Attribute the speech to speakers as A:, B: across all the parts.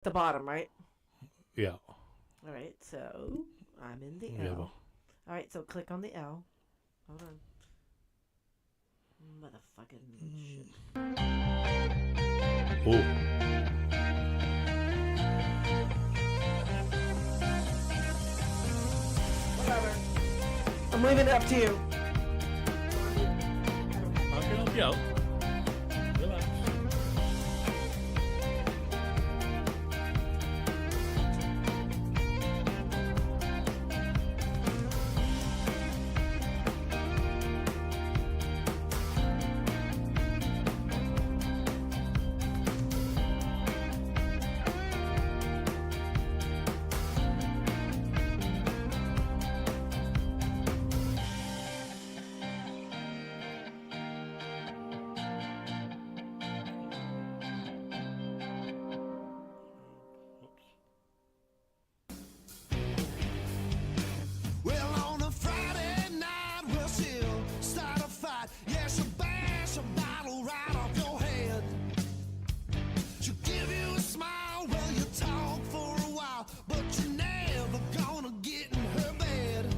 A: The bottom, right?
B: Yeah.
A: All right, so I'm in the
B: Yeah.
A: L. All right, so click on the L. Hold on. Motherfucking shit.
B: Ooh.
A: Whatever. I'm leaving it up to you.
B: I can help you out. Relax.
C: Well, on a Friday night, we'll still start a fight. Yeah, she'll bash a bottle right off your head. She'll give you a smile, well, you talk for a while, but you're never gonna get in her bed.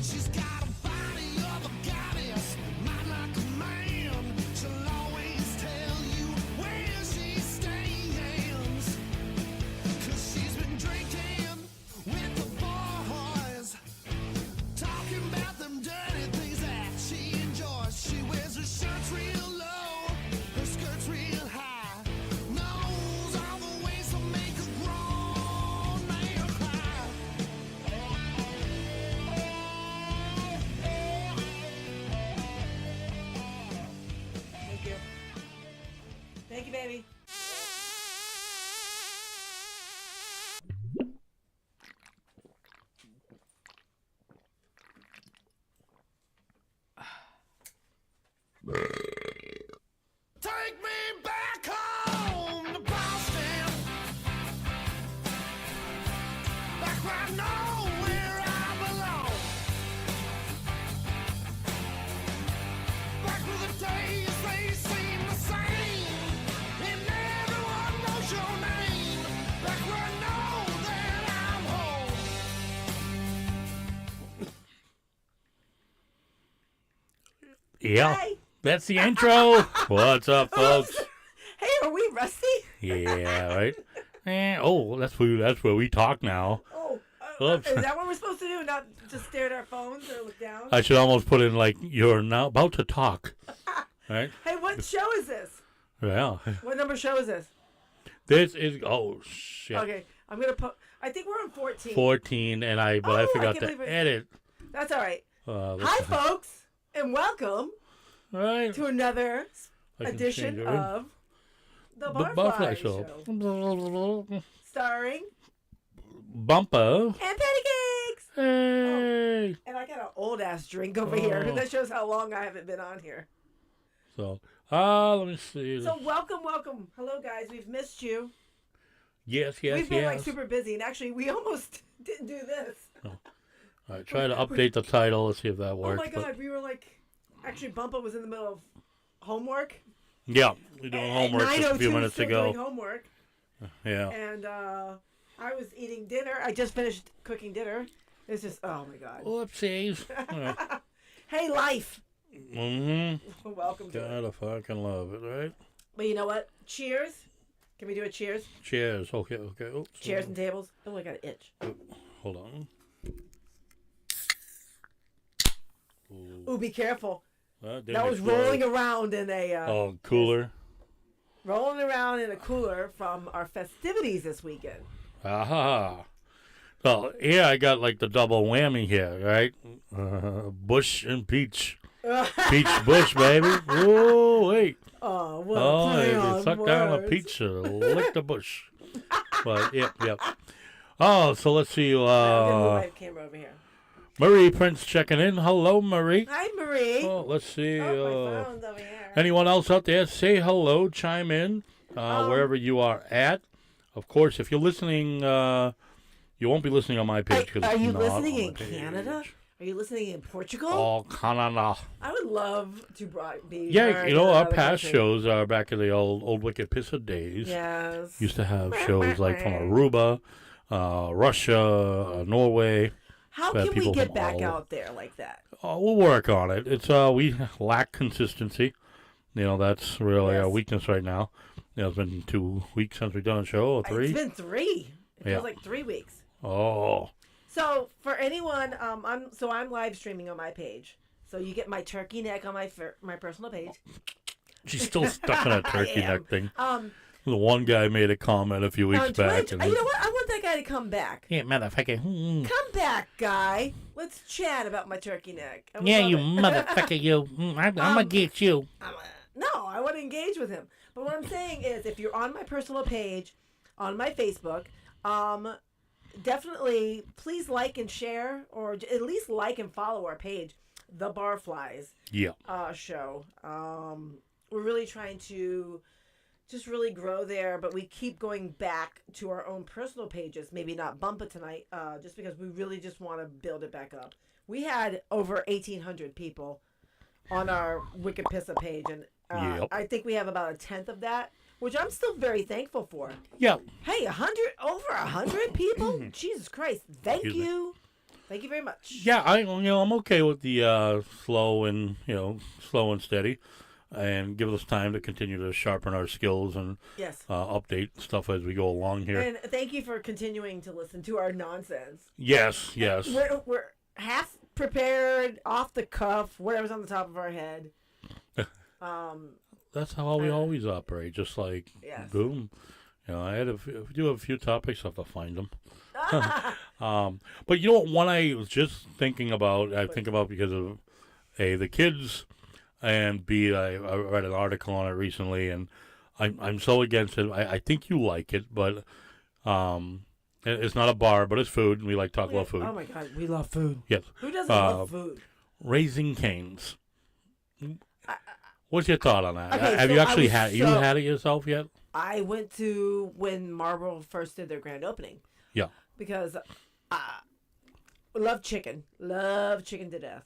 C: She's got a body of a goddess, mind like a man. She'll always tell you where she stands, 'cause she's been drinking with the boys, talking about them dirty things that she enjoys. She wears her shirts real low, her skirts real high, knows all the ways to make a grown man cry.
A: Thank you. Thank you, baby.
C: Take me back home to Boston, back where I know where I belong, back where the days they seem the same, and everyone knows your name, back where I know that I'm home.
B: Yeah.
A: Hey.
B: That's the intro. What's up, folks?
A: Hey, are we rusty?
B: Yeah, right? Oh, that's where we talk now.
A: Oh,
B: Oops.
A: is that what we're supposed to do? Not just stare at our phones or look down?
B: I should almost put in, like, you're now about to talk. Right?
A: Hey, what show is this?
B: Yeah.
A: What number show is this?
B: This is, oh, shit.
A: Okay, I'm going to put, I think we're on 14.
B: 14, but I
A: Oh, I
B: forgot
A: can't
B: to
A: believe it.
B: edit.
A: That's all right.
B: Let's
A: Hi,
B: see.
A: folks, and welcome
B: Right.
A: to another
B: I can
A: edition
B: change it.
A: of the
B: The
A: Barflies
B: Barflies
A: Show.
B: Show.
A: Starring
B: Bumper.
A: and pancakes.
B: Hey.
A: And I got an old ass drink over here.
B: Oh.
A: That shows how long I haven't been on here.
B: So, let me see.
A: So welcome. Hello, guys. We've missed you.
B: Yes.
A: We've been like super busy, and actually, we almost didn't do this.
B: All right, try to update the title. Let's see if that
A: Oh
B: works.
A: my God, we were like, actually, Bumpa was in the middle of homework.
B: Yeah, we're doing homework just a
A: 9:02
B: few minutes
A: still
B: ago.
A: doing homework,
B: Yeah.
A: and I was eating dinner. I just finished cooking dinner. It's just, oh my God.
B: Whoopsies. Yeah.
A: Hey, life.
B: Mm-hmm.
A: Welcome to it.
B: Gotta fucking love it, right?
A: But you know what? Cheers. Can we do a cheers?
B: Cheers. Okay. Oops.
A: Chairs and tables. Oh, I got an itch.
B: Hold on.
A: Ooh, be careful.
B: Didn't
A: That was
B: explode.
A: rolling around in a
B: Cooler.
A: rolling around in a cooler from our festivities this weekend.
B: Aha. So, here I got like the double whammy here, right? Bush and peach. Peach bush, baby. Whoa, wait.
A: Oh, what a
B: Oh,
A: play
B: they
A: on
B: suck down a
A: words.
B: peach and lick the bush. But, yep. Oh, so let's see.
A: I'll get the live camera over here.
B: Marie Prince checking in. Hello, Marie.
A: Hi, Marie.
B: Oh, let's see.
A: Oh, my phone's over here.
B: Anyone else out there? Say hello. Chime in wherever you are at. Of course, if you're listening, you won't be listening on my page. 'cause
A: Are
B: it's
A: you
B: not
A: listening
B: on
A: in
B: my page.
A: Canada? Are you listening in Portugal?
B: Oh, Canada.
A: I would love to be.
B: Yeah,
A: heard
B: you know,
A: in
B: our
A: another
B: past
A: country.
B: shows are back in the old Wicked Pissa days.
A: Yes.
B: Used to have shows like from Aruba, Russia, Norway.
A: How
B: We had
A: can we
B: people
A: get
B: from
A: back
B: all-
A: out there like that?
B: We'll work on it. It's we lack consistency. You know, that's really our
A: Yes.
B: weakness right now. You know, it's been 2 weeks since we've done a show, or 3.
A: It's been 3. It
B: Yeah.
A: feels like 3 weeks.
B: Oh,
A: So for anyone, I'm live streaming on my page. So you get my turkey neck on my personal page.
B: she's still stuck in a turkey
A: am.
B: neck thing.
A: Um,
B: The one guy made a comment a few weeks
A: on
B: back.
A: Twitch, you know what? I want that guy to come back.
B: Yeah, motherfucker.
A: Come back, guy. Let's chat about my turkey neck. I would
B: Yeah,
A: love
B: you
A: it.
B: motherfucker, you. I'm gonna get you.
A: No, I want to engage with him. But what I'm saying is, if you're on my personal page, on my Facebook, definitely please like and share, or at least like and follow our page, The Barflies
B: Yeah.
A: Show. We're really trying to just really grow there, but we keep going back to our own personal pages. Maybe not bump it tonight, just because we really just want to build it back up. We had over 1,800 people on our Wicked Pissa page, and
B: Yep.
A: I think we have about 1/10 of that, which I'm still very thankful for.
B: Yeah.
A: Hey, over 100 people? Jesus Christ! Thank
B: Excuse me.
A: you very much.
B: Yeah, I'm okay with the slow and steady, and give us time to continue to sharpen our skills and
A: Yes.
B: update stuff as we go along here.
A: And thank you for continuing to listen to our nonsense.
B: Yes.
A: We're half prepared, off the cuff, whatever's on the top of our head.
B: That's how we always operate. Just like
A: Yes.
B: boom. You know, if we do have a few topics, I have to find them. But you know what? One I was just thinking about. I think about because of A, the kids, and B, I read an article on it recently, and I'm so against it. I think you like it, but it's not a bar, but it's food, and we like to talk about food.
A: Oh my God, we love food.
B: Yes.
A: Who doesn't love food?
B: Raising Cane's. What's your thought on that?
A: Okay,
B: Have
A: so
B: you
A: I
B: actually
A: was
B: had it yourself yet?
A: I went to when Marlboro first did their grand opening.
B: Yeah.
A: Because love chicken to death,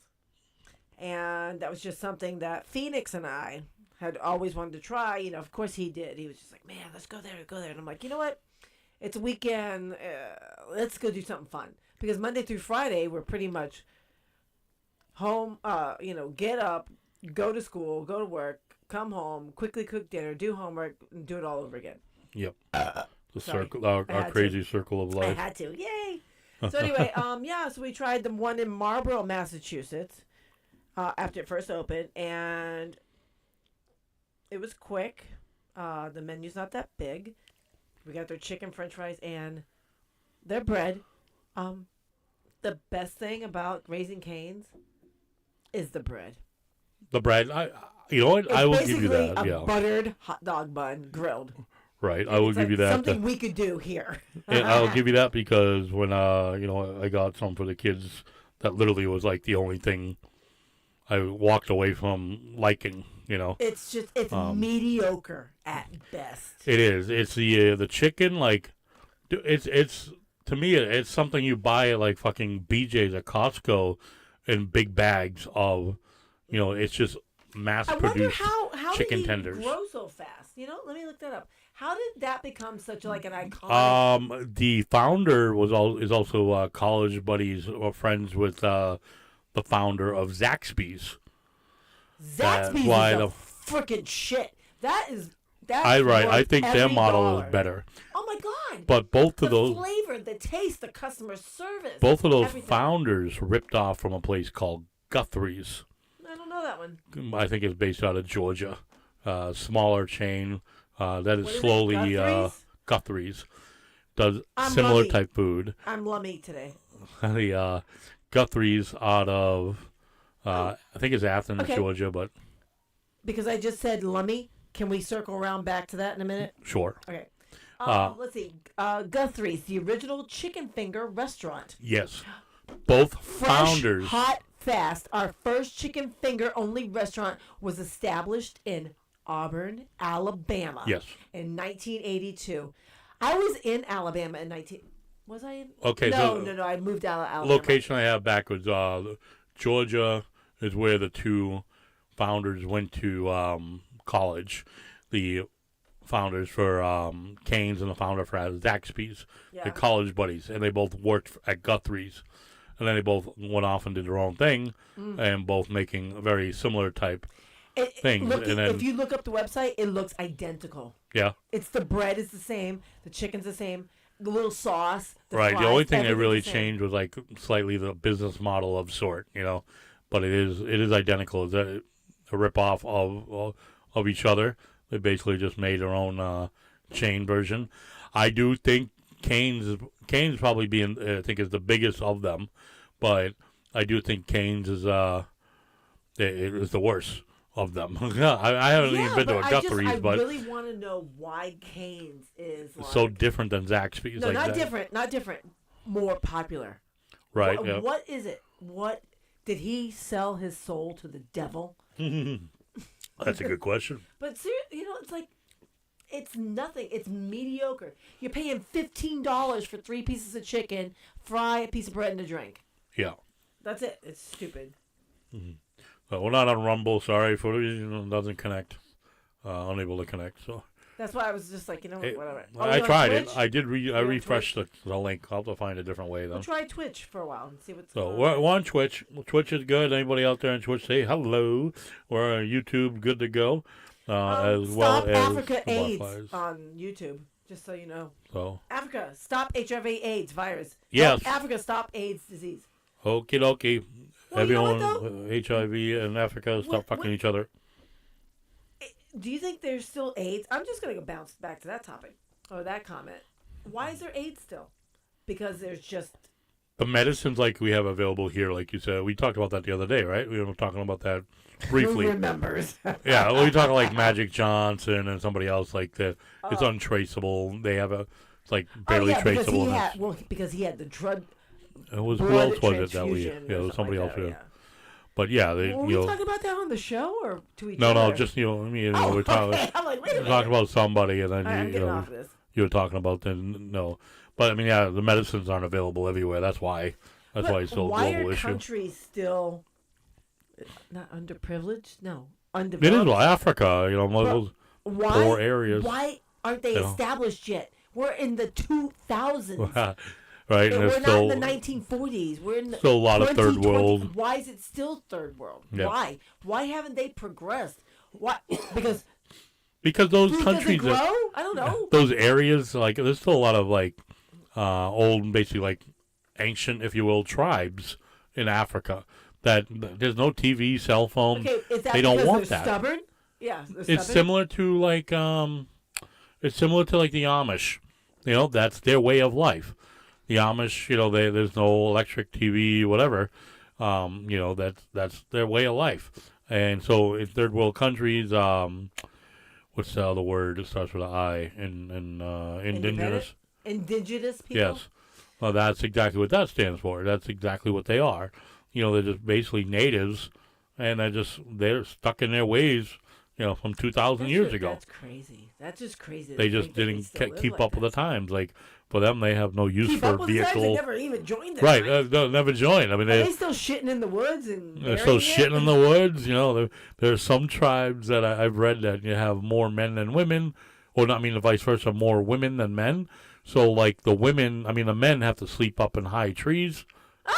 A: and that was just something that Phoenix and I had always wanted to try. You know, of course he did. He was just like, man, let's go there, and I'm like, you know what? It's a weekend. Let's go do something fun, because Monday through Friday we're pretty much home. Get up, go to school, go to work, come home, quickly cook dinner, do homework, and do it all over again.
B: Yep. The
A: sorry.
B: circle, our
A: I had
B: crazy circle of
A: I
B: life.
A: had to. Yay! So anyway, so we tried the one in Marlboro, Massachusetts, after it first opened, and it was quick. The menu's not that big. We got their chicken, French fries, and their bread. The best thing about Raising Cane's is the bread.
B: The bread, you know what?
A: It's
B: I will give you
A: basically
B: that.
A: a
B: Yeah.
A: buttered hot dog bun grilled.
B: Right. I will
A: It's
B: give
A: like
B: you that.
A: Something we could do here.
B: And I'll give you that because when I got some for the kids, that literally was like the only thing I walked away from liking. You know,
A: It's mediocre at best.
B: it is. It's the chicken. Like, it's to me, it's something you buy at like fucking BJ's at Costco in big bags of. You know, it's just mass
A: I wonder
B: produced
A: how
B: chicken
A: did he
B: tenders.
A: grow so fast? You know, let me look that up. How did that become such like an iconic?
B: The founder is also college buddies or friends with the founder of Zaxby's.
A: Zaxby's
B: why
A: is
B: the
A: a freaking shit. That's
B: I think their
A: every
B: model
A: dollar.
B: is better.
A: Oh my God!
B: But both
A: the
B: of those
A: flavor, the taste, the customer service.
B: both of those
A: everything.
B: founders ripped off from a place called Guthrie's.
A: I don't know that one.
B: I think it's based out of Georgia. Smaller chain that is
A: What is it,
B: slowly
A: Guthrie's?
B: Guthrie's does
A: I'm
B: similar
A: lummy.
B: type food.
A: I'm lummy today.
B: The Guthrie's out of I think it's Athens,
A: Okay.
B: Georgia, but
A: Because I just said lummy. Can we circle around back to that in a minute?
B: sure.
A: Okay. Let's see. Guthrie's, the original chicken finger restaurant.
B: Yes. Both
A: Fresh,
B: founders.
A: hot, fast. Our first chicken finger only restaurant was established in Auburn, Alabama.
B: Yes.
A: In 1982. I was in Alabama in Was I in?
B: Okay,
A: No,
B: so
A: no. I moved out of Alabama.
B: location I have backwards. Georgia is where the two founders went to college. The founders for Canes and the founder for Zaxby's.
A: Yeah.
B: They're college buddies, and they both worked at Guthrie's. And then they both went off and did their own thing, and both making very similar type things. And then,
A: if you look up the website, it looks identical.
B: yeah,
A: It's the bread is the same, the chicken's the same, the little sauce.
B: right. The only thing that really
A: changed.
B: changed was like slightly the business model of sort, but it is identical. It's a rip off of each other. They basically just made their own chain version. I do think Cane's probably I think is the biggest of them, but I do think Cane's is the worst of them. I haven't even been to a Guthrie's,
A: I
B: but
A: really want to know why Cane's is like,
B: so different than Zaxby's.
A: No,
B: like
A: not
B: that.
A: different, not different. More popular.
B: Right.
A: What,
B: Yeah.
A: what is it? What did he sell his soul to the devil?
B: That's a good question.
A: But seriously, it's like it's nothing. It's mediocre. You're paying $15 for 3 pieces of chicken, fry, a piece of bread, and a drink.
B: Yeah.
A: That's it. It's stupid.
B: But we're not on Rumble. Sorry for it doesn't connect. Unable to connect. So
A: That's why I was just like, whatever.
B: I
A: you on
B: tried it.
A: Twitch?
B: I did. I
A: on
B: refreshed the link. I'll have to find a different way though.
A: We'll try Twitch for a while and see what's
B: So
A: going
B: we're
A: on.
B: on Twitch. Twitch is good. Anybody out there on Twitch, say hello. We're on YouTube, good to go. As well
A: Stop
B: as
A: Africa
B: the
A: AIDS
B: Barflies.
A: on YouTube, just so you know.
B: So
A: Africa, stop HIV/AIDS virus.
B: Yes.
A: Help Africa, stop AIDS disease.
B: okie dokie.
A: Well, you know what,
B: Everyone HIV in Africa stop fucking each other.
A: Do you think there's still AIDS? I'm just going to bounce back to that topic or that comment. Why is there AIDS still? Because there's just...
B: The medicines like we have available here, like you said, we talked about that the other day, right? We were talking about that briefly.
A: Who remembers?
B: Yeah, we talking like Magic Johnson and somebody else like that. It's untraceable. They have it's like barely traceable.
A: Because he had the drug...
B: It was who
A: blood
B: else was it that we?
A: transfusion
B: Yeah, it
A: or
B: was somebody
A: something
B: else.
A: like that,
B: Yeah. But yeah, they
A: Were we talking about that on the show or to each other?
B: no, just we're talking.
A: Okay. I'm like, wait a minute.
B: Talking about somebody, and then
A: All right, I'm getting off this.
B: you were talking about then no, but I mean yeah, the medicines aren't available everywhere. That's why. That's why it's still a
A: why
B: global
A: are
B: issue.
A: countries still not underprivileged? No,
B: It
A: undeveloped.
B: is Africa, one of those poor areas.
A: Why aren't they established yet? We're in the 2000s.
B: Right, and
A: We're
B: there's
A: not
B: still
A: in the 1940s. We're in the
B: still a lot of third
A: 2020.
B: world.
A: Why is it still third world?
B: Yeah.
A: Why? Why haven't they progressed? Why? Because
B: those
A: food
B: countries,
A: doesn't grow? I don't know.
B: those areas, like there's still a lot of like old, basically like ancient, if you will, tribes in Africa that there's no TV, cell phone.
A: Okay, is that
B: They don't
A: because
B: want
A: they're
B: that.
A: stubborn? Yeah, they're
B: It's
A: stubborn.
B: similar to like the Amish. That's their way of life. The Amish, there's no electric TV, whatever. That's their way of life. And so in third world countries, what's the other word that starts with an I? Indigenous.
A: Indigenous people?
B: Yes. Well, that's exactly what that stands for. That's exactly what they are. They're just basically natives, and they're stuck in their ways, from 2,000 years ago.
A: That's crazy. That's just crazy.
B: They just didn't keep up with the times. Like, for them, they have no use
A: Keep
B: for
A: up with the times? They
B: vehicle.
A: never even joined them.
B: Right, they'll never join. I mean,
A: Are they still shitting in the woods and
B: they're still shitting in the woods. There are some tribes that I've read that you have more men than women, or not, I mean, vice versa, more women than men. So, like, the men have to sleep up in high trees.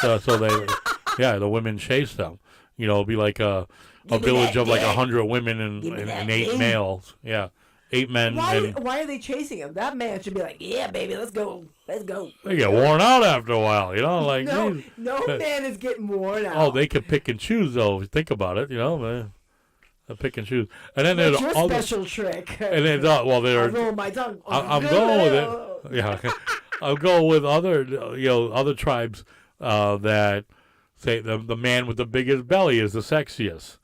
B: So the women chase them. It'll be like a village of like 100 women and 8 males. Yeah. 8 men.
A: Why are they chasing him? That man should be like, yeah, baby, let's go.
B: They get worn out after a while, like.
A: No man is getting worn out.
B: Oh, they can pick and choose, though. Think about it, they pick and choose. And then
A: What's
B: there's
A: your
B: other.
A: special trick?
B: And then,
A: I'll roll my tongue.
B: I'm going with it. Yeah. I'll go with other tribes that say the man with the biggest belly is the sexiest.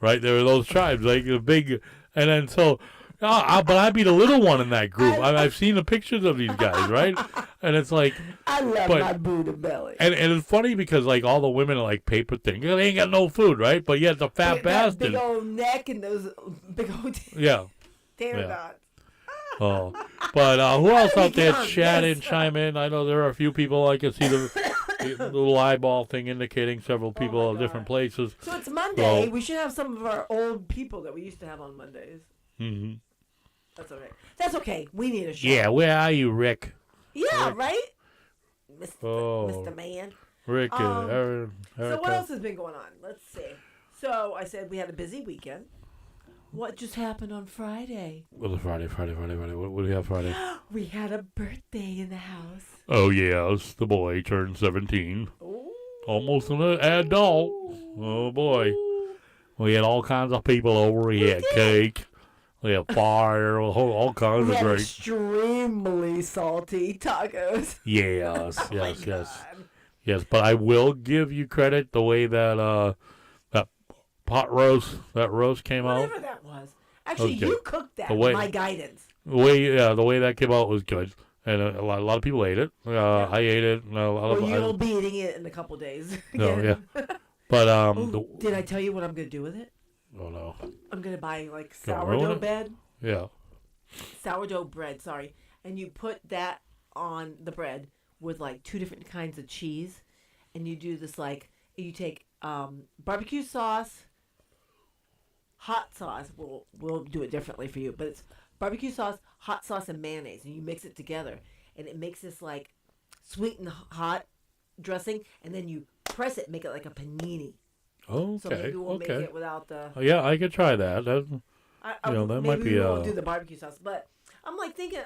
B: Right? There are those tribes, like the big. And then so. But I'd be the little one in that group. I've seen the pictures of these guys, right? And it's like...
A: I love my Buddha belly.
B: And it's funny because, like, all the women are, like, paper things. They ain't got no food, right? But yet the fat bastard...
A: Big old neck and those big old...
B: Yeah.
A: Tater
B: Yeah.
A: dots.
B: Oh, but who else out there
A: Get on
B: chat
A: this.
B: and chime in? I know there are a few people. I can see the little eyeball thing indicating several people
A: my
B: of different
A: God.
B: places.
A: So it's Monday.
B: Well-
A: We should have some of our old people that we used to have on Mondays.
B: Hmm.
A: That's okay. That's okay. We need a show.
B: Yeah, where are you, Rick?
A: Yeah, right? Mr.
B: Oh.
A: Mr. Man.
B: Rick,
A: So
B: Erica.
A: what else has been going on? Let's see. So I said we had a busy weekend. What just happened on Friday?
B: What was Friday? What do we have Friday?
A: We had a birthday in the house.
B: Oh, yes, the boy turned 17.
A: Ooh.
B: Almost an adult. Oh, boy. We had all kinds of people over. We had cake. We had fire. All kinds
A: We
B: of
A: had
B: great.
A: extremely salty tacos.
B: Yes,
A: Oh my
B: yes, yes.
A: God.
B: Yes, but I will give you credit the way that that pot roast, that roast came out.
A: Whatever that was. Actually,
B: Okay.
A: you cooked that.
B: The way-
A: My guidance.
B: The way that came out was good, and a lot of people ate it. I ate it. And a lot
A: Well,
B: of,
A: you'll be eating it in a couple days.
B: No,
A: Again.
B: but
A: Ooh, did I tell you what I'm going to do with it?
B: oh no,
A: I'm going to buy like
B: Gonna ruin
A: sourdough
B: it?
A: bread.
B: yeah.
A: Sourdough bread, sorry. And you put that on the bread with like 2 different kinds of cheese. And you do this like, you take barbecue sauce, hot sauce. We'll do it differently for you. But it's barbecue sauce, hot sauce, and mayonnaise. And you mix it together. And it makes this like sweet and hot dressing. And then you press it, make it like a panini.
B: Oh,
A: So
B: okay,
A: maybe we'll make
B: okay.
A: it without the...
B: Yeah, I could try that.
A: I,
B: You know, that
A: maybe
B: might be,
A: we won't
B: uh,
A: do the barbecue sauce. But I'm like thinking,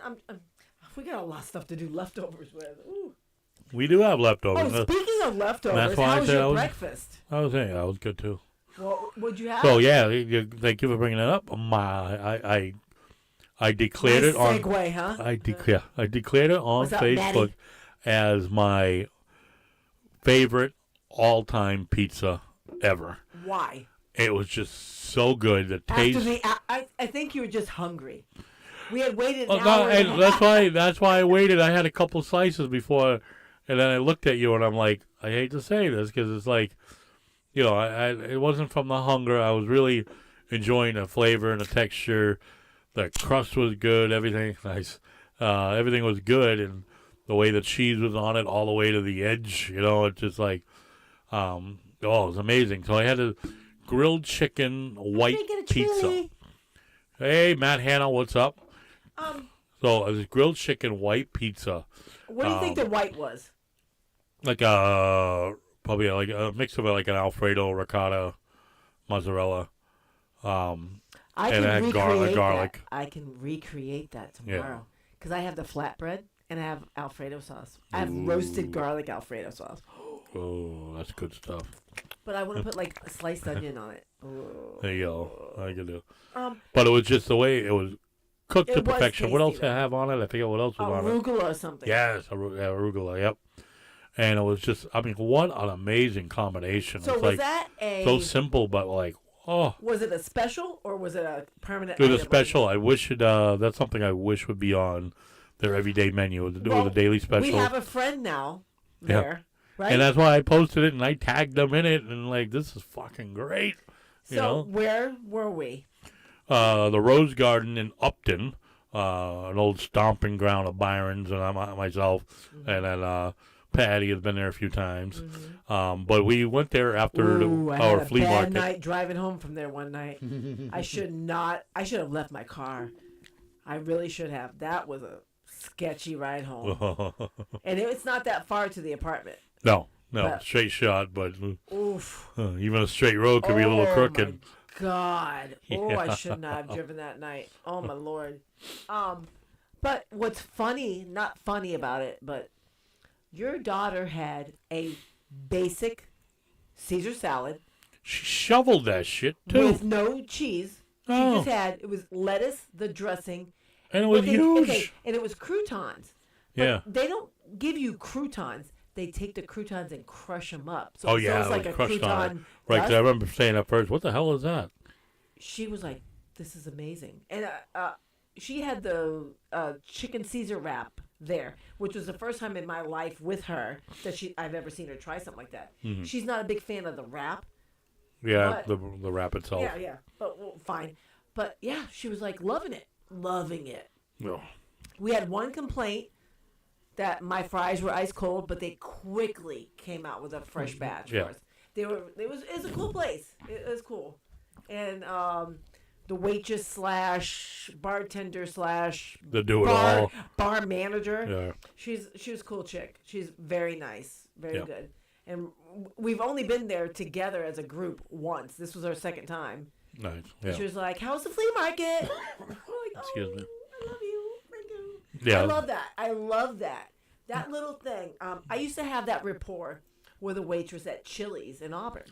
A: we got a lot of stuff to do leftovers with. Ooh.
B: We do have leftovers.
A: Oh, speaking of leftovers,
B: That's why I
A: how was
B: said
A: your
B: I was-
A: breakfast?
B: I was saying that was good too.
A: What'd you have?
B: So yeah, thank you for bringing that up. I declared
A: nice
B: it on.
A: segue, huh?
B: I declared it on
A: What's up,
B: Facebook
A: Maddie?
B: as my favorite all-time pizza ever.
A: Why?
B: It was just so good. The taste.
A: After the, I think you were just hungry. We had waited an
B: Well,
A: hour.
B: no,
A: and
B: and
A: a half.
B: that's why I waited. I had a couple slices before, and then I looked at you and I'm like, I hate to say this because it's like, you know, it wasn't from the hunger. I was really enjoying the flavor and the texture. The crust was good. Everything nice. Everything was good, and the way the cheese was on it all the way to the edge. You know, it's just like, oh, it was amazing. So I had a grilled chicken white
A: Can I get a
B: pizza.
A: chili?
B: Hey, Matt Hanna, what's up?
A: Um,
B: So it was grilled chicken white pizza,
A: what do you think the white was?
B: like probably like a mix of like an Alfredo, ricotta, mozzarella.
A: I
B: and
A: can
B: it had
A: recreate
B: garlic.
A: that. I can recreate that
B: Yeah.
A: tomorrow because I have the flatbread and I have Alfredo sauce. I have roasted garlic Alfredo sauce.
B: Oh, that's good stuff.
A: But I want to put like a sliced onion on it. Oh.
B: There you go. I can do.
A: Um,
B: But it was just the way it was cooked
A: It
B: to
A: was
B: perfection. What else
A: tasty,
B: did I have on it? I forget what else was on it.
A: arugula or something.
B: Yes, arugula. Yep. And it was just, I mean, what an amazing combination.
A: So
B: it's
A: was
B: like
A: that a
B: so simple, but like, oh.
A: was it a special or was it a permanent?
B: It was a
A: item?
B: special. I wish it. That's something I wish would be on their everyday menu. It was
A: Well,
B: a daily special.
A: We have a friend now
B: Yeah.
A: there, right?
B: And that's why I posted it and I tagged them in it and like, this is fucking great.
A: so
B: You know,
A: where were we?
B: the Rose Garden in Upton, an old stomping ground of Byron's and myself, and then Patty has been there a few times. But we went there after
A: Ooh, I
B: our
A: had a
B: flea
A: bad
B: market.
A: night driving home from there one night. I should have left my car. I really should have. That was a sketchy ride home, and it's not that far to the apartment.
B: no,
A: But-
B: straight shot, but
A: Oof.
B: even a straight road could be a little crooked.
A: My God. Oh, I
B: Yeah.
A: should not have driven that night. Oh my Lord. But what's funny, not funny about it, but your daughter had a basic Caesar salad
B: She shoveled that shit too,
A: with no cheese. She
B: Oh.
A: just had it was lettuce, the dressing,
B: and it was huge.
A: Okay, and it was croutons. But
B: Yeah.
A: they don't give you croutons. They take the croutons and crush them up. So
B: Oh
A: it
B: yeah,
A: sounds like a
B: crushed on it.
A: crouton.
B: Right, 'cause
A: dust.
B: I remember saying at first, "What the hell is that?"
A: She was like, "This is amazing," and she had the chicken Caesar wrap there, which was the first time in my life with her that I've ever seen her try something like that.
B: Mm-hmm.
A: She's not a big fan of the wrap.
B: Yeah,
A: But-
B: the wrap itself.
A: Yeah, but well, fine. But yeah, she was like loving it.
B: No.
A: We had one complaint that my fries were ice cold, but they quickly came out with a fresh batch
B: Yeah.
A: for us. It was a cool place. It was cool. And the waitress slash bartender slash
B: The do-it-all.
A: bar manager.
B: Yeah.
A: She was a cool chick. She's very nice, very
B: Yeah.
A: good. And we've only been there together as a group once. This was our second time.
B: Nice. Yeah.
A: She was like, "How's the flea market?" We're like,
B: Excuse me.
A: I love you. Thank you.
B: Yeah.
A: I love that. I love that. That little thing. I used to have that rapport with a waitress at Chili's in Auburn.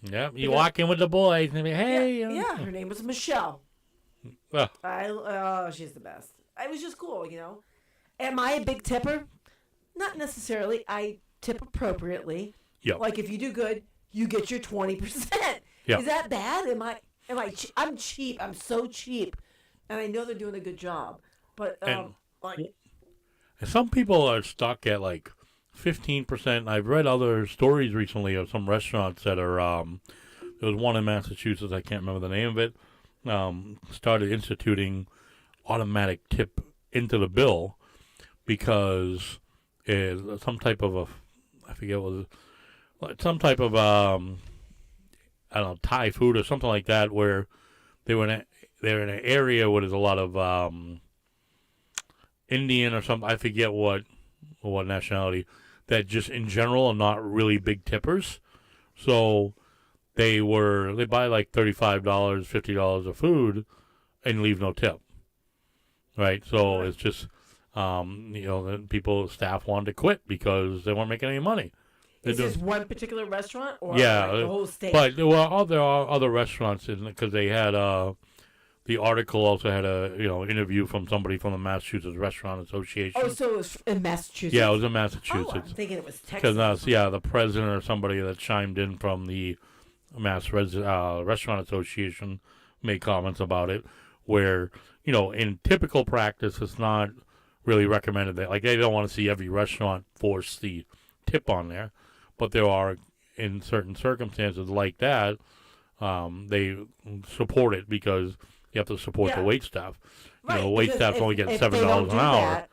B: Yeah. You walk in with the boys and be, hey.
A: Yeah, her name was Michelle.
B: Well,
A: She's the best. It was just cool, Am I a big tipper? Not necessarily. I tip appropriately.
B: yeah.
A: Like if you do good, you get your 20%.
B: Yeah.
A: Is that bad? I'm cheap. I'm so cheap, and I know they're doing a good job. But
B: And-
A: like,
B: Some people are stuck at like 15%. I've read other stories recently of some restaurants that are, there was one in Massachusetts, I can't remember the name of it, started instituting automatic tip into the bill because it's some type of I forget what it was, some type of, I don't know, Thai food or something like that where they're in an area where there's a lot of, Indian or something, I forget what nationality, that just in general are not really big tippers. So they buy like $35, $50 of food and leave no tip. Right? So it's just, staff wanted to quit because they weren't making any money.
A: is this one particular restaurant or
B: Yeah,
A: like the whole state?
B: But there are other restaurants because they had the article also had a interview from somebody from the Massachusetts Restaurant Association.
A: Oh, so it was in Massachusetts?
B: Yeah, it was in
A: Oh,
B: Massachusetts.
A: I'm thinking it was Texas.
B: Because the president or somebody that chimed in from the Restaurant Association made comments about it, where in typical practice it's not really recommended that they don't want to see every restaurant force the tip on there, but there are in certain circumstances like that they support it because you have to support the wait staff.
A: Right,
B: Wait
A: because
B: staff only get
A: if they
B: $7
A: don't
B: an
A: do
B: hour.
A: that-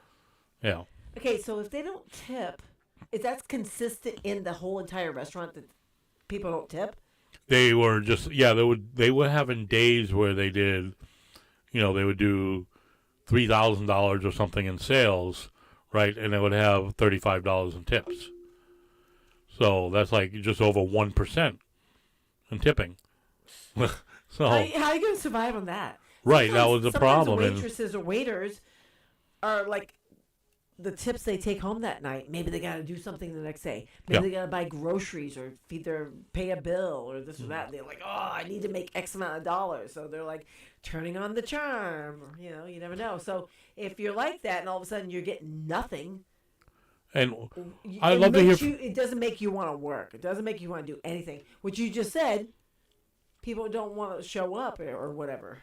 B: Yeah.
A: Okay, so if they don't tip, is that consistent in the whole entire restaurant that people don't tip?
B: They were just they were having days where they did, they would do $3,000 or something in sales, right, and they would have $35 in tips. So that's like just over 1% in tipping. So
A: How are you going to survive on that?
B: right, that was the
A: Sometimes
B: problem. And
A: waitresses or waiters are like the tips they take home that night. Maybe they got to do something the next day. Maybe they got to buy groceries or pay a bill or this or that. And they're like, oh, I need to make X amount of dollars. So they're like turning on the charm. You never know. So if you're like that and all of a sudden you're getting nothing.
B: and I'd love to hear.
A: It doesn't make you want to work. It doesn't make you want to do anything. What you just said, people don't want to show up or whatever.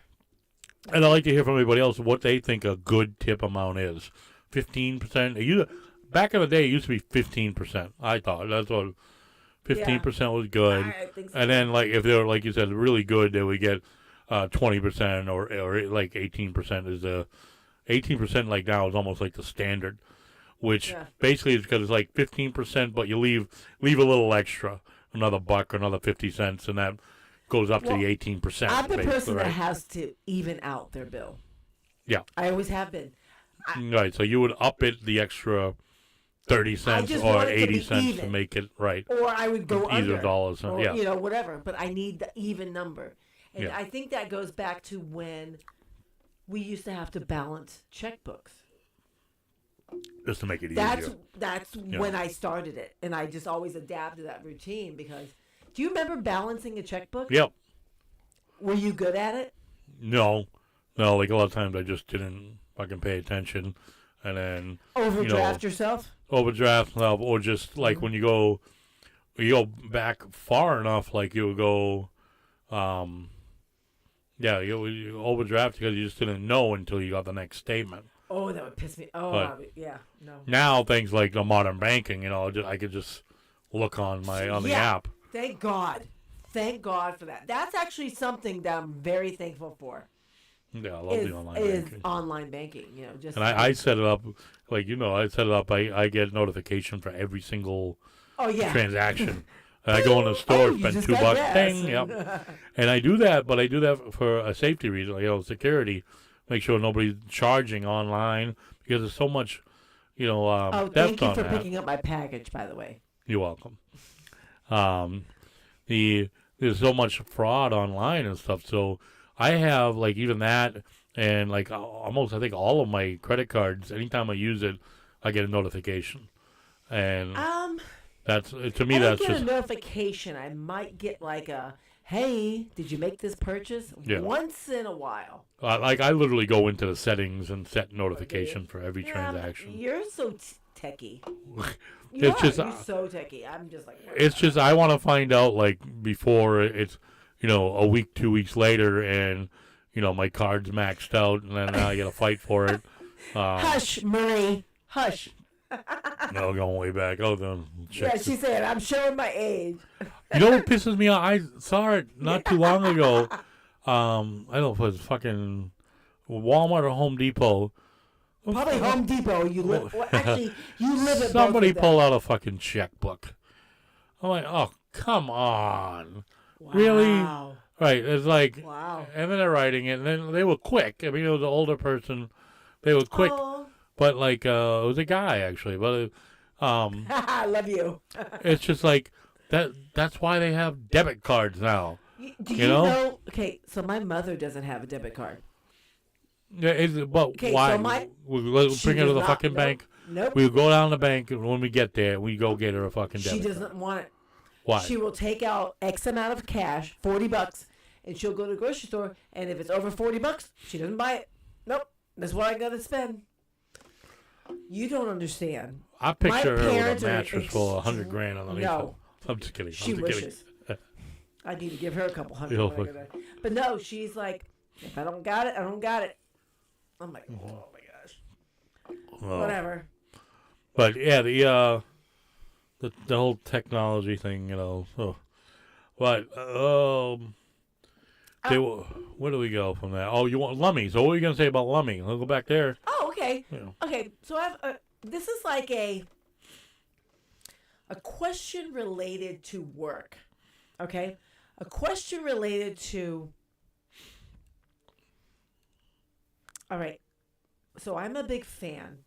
B: And I'd like to hear from everybody else what they think a good tip amount is. 15%. Back in the day, it used to be 15%. I thought that's what 15% was good.
A: I think so.
B: And then, if they were, like you said, really good, they would get 20% or like 18% is the 18%. Like now is almost like the standard, which basically is because it's like 15%, but you leave a little extra, another buck, another 50 cents, and that goes up to the 18%.
A: I'm the person that
B: right?
A: has to even out their bill.
B: Yeah.
A: I always have been.
B: Right, so you would up it the extra 30 cents
A: just
B: or
A: want it to
B: 80
A: be
B: cents
A: even.
B: to make it right.
A: Or I would go
B: Either
A: under.
B: dollars,
A: Or,
B: yeah.
A: whatever. But I need the even number. And
B: Yeah.
A: I think that goes back to when we used to have to balance checkbooks.
B: Just to make it easier.
A: That's when I started it. And I just always adapted that routine because... Do you remember balancing a checkbook?
B: Yep.
A: Were you good at it?
B: No, like a lot of times I just didn't fucking pay attention. And then...
A: Overdraft yourself?
B: Overdraft, or just like when you go back far enough, like you would go... you overdraft because you just didn't know until you got the next statement.
A: Oh, that would piss me. Oh,
B: But
A: yeah, no.
B: Now things like the modern banking, I could just look on the app.
A: Thank God. Thank God for that. That's actually something that I'm very thankful for.
B: Yeah, I love the online
A: is
B: banking.
A: online banking. You know, just
B: And I set it up, like, I set it up. I get notification for every single
A: oh yeah,
B: transaction. And I go in the store,
A: you
B: spend
A: just
B: $2,
A: got gas.
B: ding, yep. And I do that, but I do that for a safety reason, security. Make sure nobody's charging online because there's so much,
A: Oh,
B: theft
A: thank you
B: on
A: for
B: that.
A: picking up my package, by the way.
B: You're welcome. There's so much fraud online and stuff. So I have like even that, and like almost I think all of my credit cards. Anytime I use it, I get a notification, and that's to me
A: I
B: that's
A: don't get
B: just
A: a notification. I might get like a, hey, did you make this purchase?
B: Yeah.
A: Once in a while.
B: like I literally go into the settings and set notification for every transaction.
A: You're so techie.
B: It's just
A: You're so techie. I'm just like.
B: It's just I want to find out like before it's a week, 2 weeks later, and my card's maxed out, and then I got to fight for it.
A: Hush, Marie. Hush.
B: No, going way back. Oh, then
A: Yeah, she said, I'm showing my age.
B: You know what pisses me off? I saw it not too long ago. I don't know if it was fucking Walmart or Home Depot.
A: Probably Home Depot. You live. Well, actually, you live at
B: Somebody
A: both of
B: pull out a fucking checkbook. I'm like, oh, come on.
A: them.
B: Really?
A: Wow.
B: Right. It's like,
A: Wow.
B: and then they're writing it, and then they were quick. I mean, it was an older person. They were quick,
A: Oh.
B: but like, it was a guy actually. But
A: I love you.
B: it's just like that's why they have debit cards now.
A: Do you know? Okay, so my mother doesn't have a debit card.
B: Yeah, but
A: Okay,
B: why?
A: so
B: We'll
A: she
B: bring her to
A: does
B: the
A: not-
B: fucking
A: nope,
B: bank.
A: Nope.
B: We'll go down to the bank, and when we get there, we go get her a fucking debit
A: She
B: card.
A: doesn't want it.
B: Why?
A: She will take out X amount of cash, $40, and she'll go to the grocery store. And if it's over $40, she doesn't buy it. Nope, that's what I gotta spend. You don't understand.
B: I picture her with
A: parents
B: a
A: are
B: mattress full of $100 grand underneath.
A: No.
B: it. I'm just kidding.
A: She
B: I'm just
A: wishes.
B: kidding.
A: I need to give her a couple hundred.
B: You know,
A: when I go there. But no, she's like, if I don't got it, I don't got it. I'm like, oh my gosh.
B: Well,
A: Whatever.
B: But yeah, the whole technology thing, So, but okay, where do we go from that? Oh, you want Lummy? So what are you gonna say about Lummy? Let's go back there.
A: Oh, okay.
B: Yeah.
A: Okay, so I've this is like a question related to work. Okay? A question related to all right. So I'm a big fan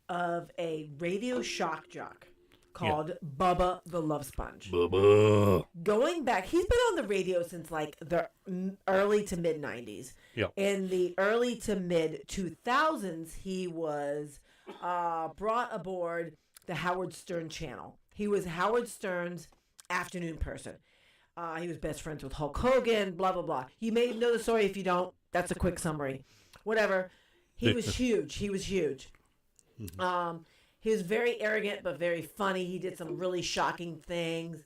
A: of a radio shock jock called Bubba the Love Sponge.
B: Bubba.
A: Going back, he's been on the radio since like the early to mid 90s.
B: Yeah.
A: In the early to mid 2000s, he was brought aboard the Howard Stern channel. He was Howard Stern's afternoon person. He was best friends with Hulk Hogan, blah, blah, blah. You may know the story if you don't. That's a quick summary. Whatever. He was huge. He was huge. He was very arrogant but very funny. He did some really shocking things.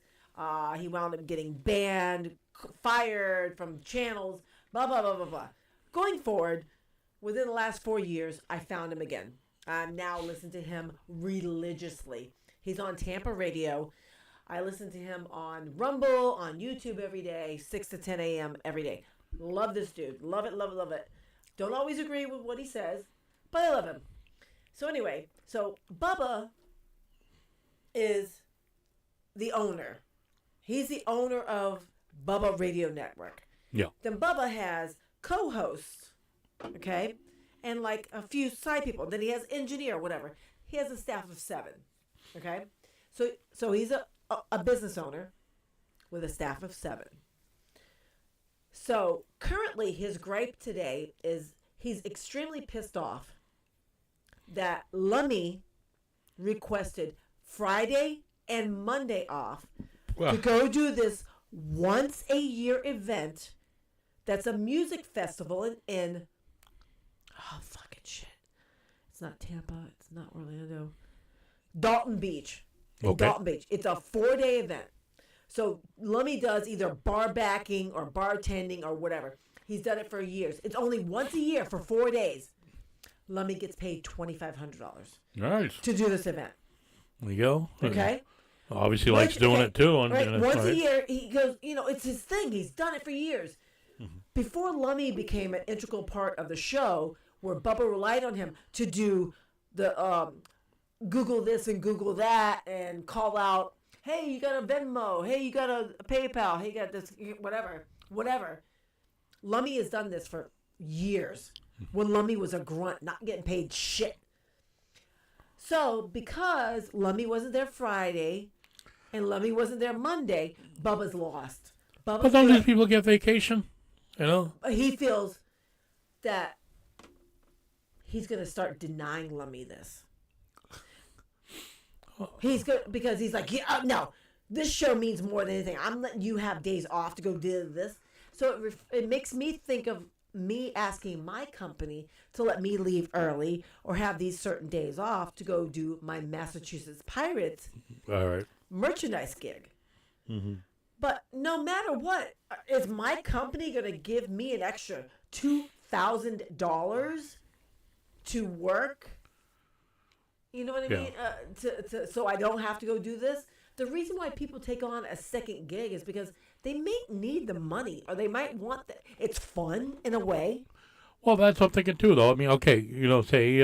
A: He wound up getting banned, fired from channels, blah, blah, blah, blah, blah. Going forward, within the last 4 years, I found him again. I'm now listening to him religiously. He's on Tampa radio. I listen to him on Rumble, on YouTube every day, 6 to 10 a.m. every day. Love this dude. Love it, love it, love it. Don't always agree with what he says, but I love him. So anyway, Bubba is the owner. He's the owner of Bubba Radio Network.
B: Yeah.
A: Then Bubba has co-hosts, okay, and like a few side people. Then he has engineer, whatever. He has a staff of 7, okay. So he's a business owner with a staff of 7. So currently, his gripe today is he's extremely pissed off that Lummy requested Friday and Monday off to go do this once a year event that's a music festival in oh fucking shit. It's not Tampa, it's not Orlando. Dalton Beach.
B: Okay.
A: Dalton Beach. It's a 4-day event. So Lummy does either bar backing or bartending or whatever. He's done it for years. It's only once a year for 4 days. Lummy gets paid $2,500
B: Nice.
A: to do this event.
B: There you go.
A: Okay?
B: Obviously likes doing it too.
A: Right. Once a year, he goes, it's his thing. He's done it for years. Mm-hmm. before Lummy became an integral part of the show, where Bubba relied on him to do the Google this and Google that and call out, hey, you got a Venmo, hey, you got a PayPal, hey, you got this, whatever. Lummy has done this for years when Lummy was a grunt, not getting paid shit. So because Lummy wasn't there Friday and Lummy wasn't there Monday, Bubba's lost.
B: But don't these people get vacation? You know?
A: He feels that he's going to start denying Lummy this. He's good because he's like, yeah, no, this show means more than anything. I'm letting you have days off to go do this. So it makes me think of me asking my company to let me leave early or have these certain days off to go do my Massachusetts Pirates merchandise gig.
B: Mm-hmm.
A: But no matter what, is my company going to give me an extra $2,000 to work? You know what I mean? So I don't have to go do this. The reason why people take on a second gig is because they may need the money, or they might want that. It's fun in a way.
B: Well, that's what I'm thinking too, though. I mean, okay, say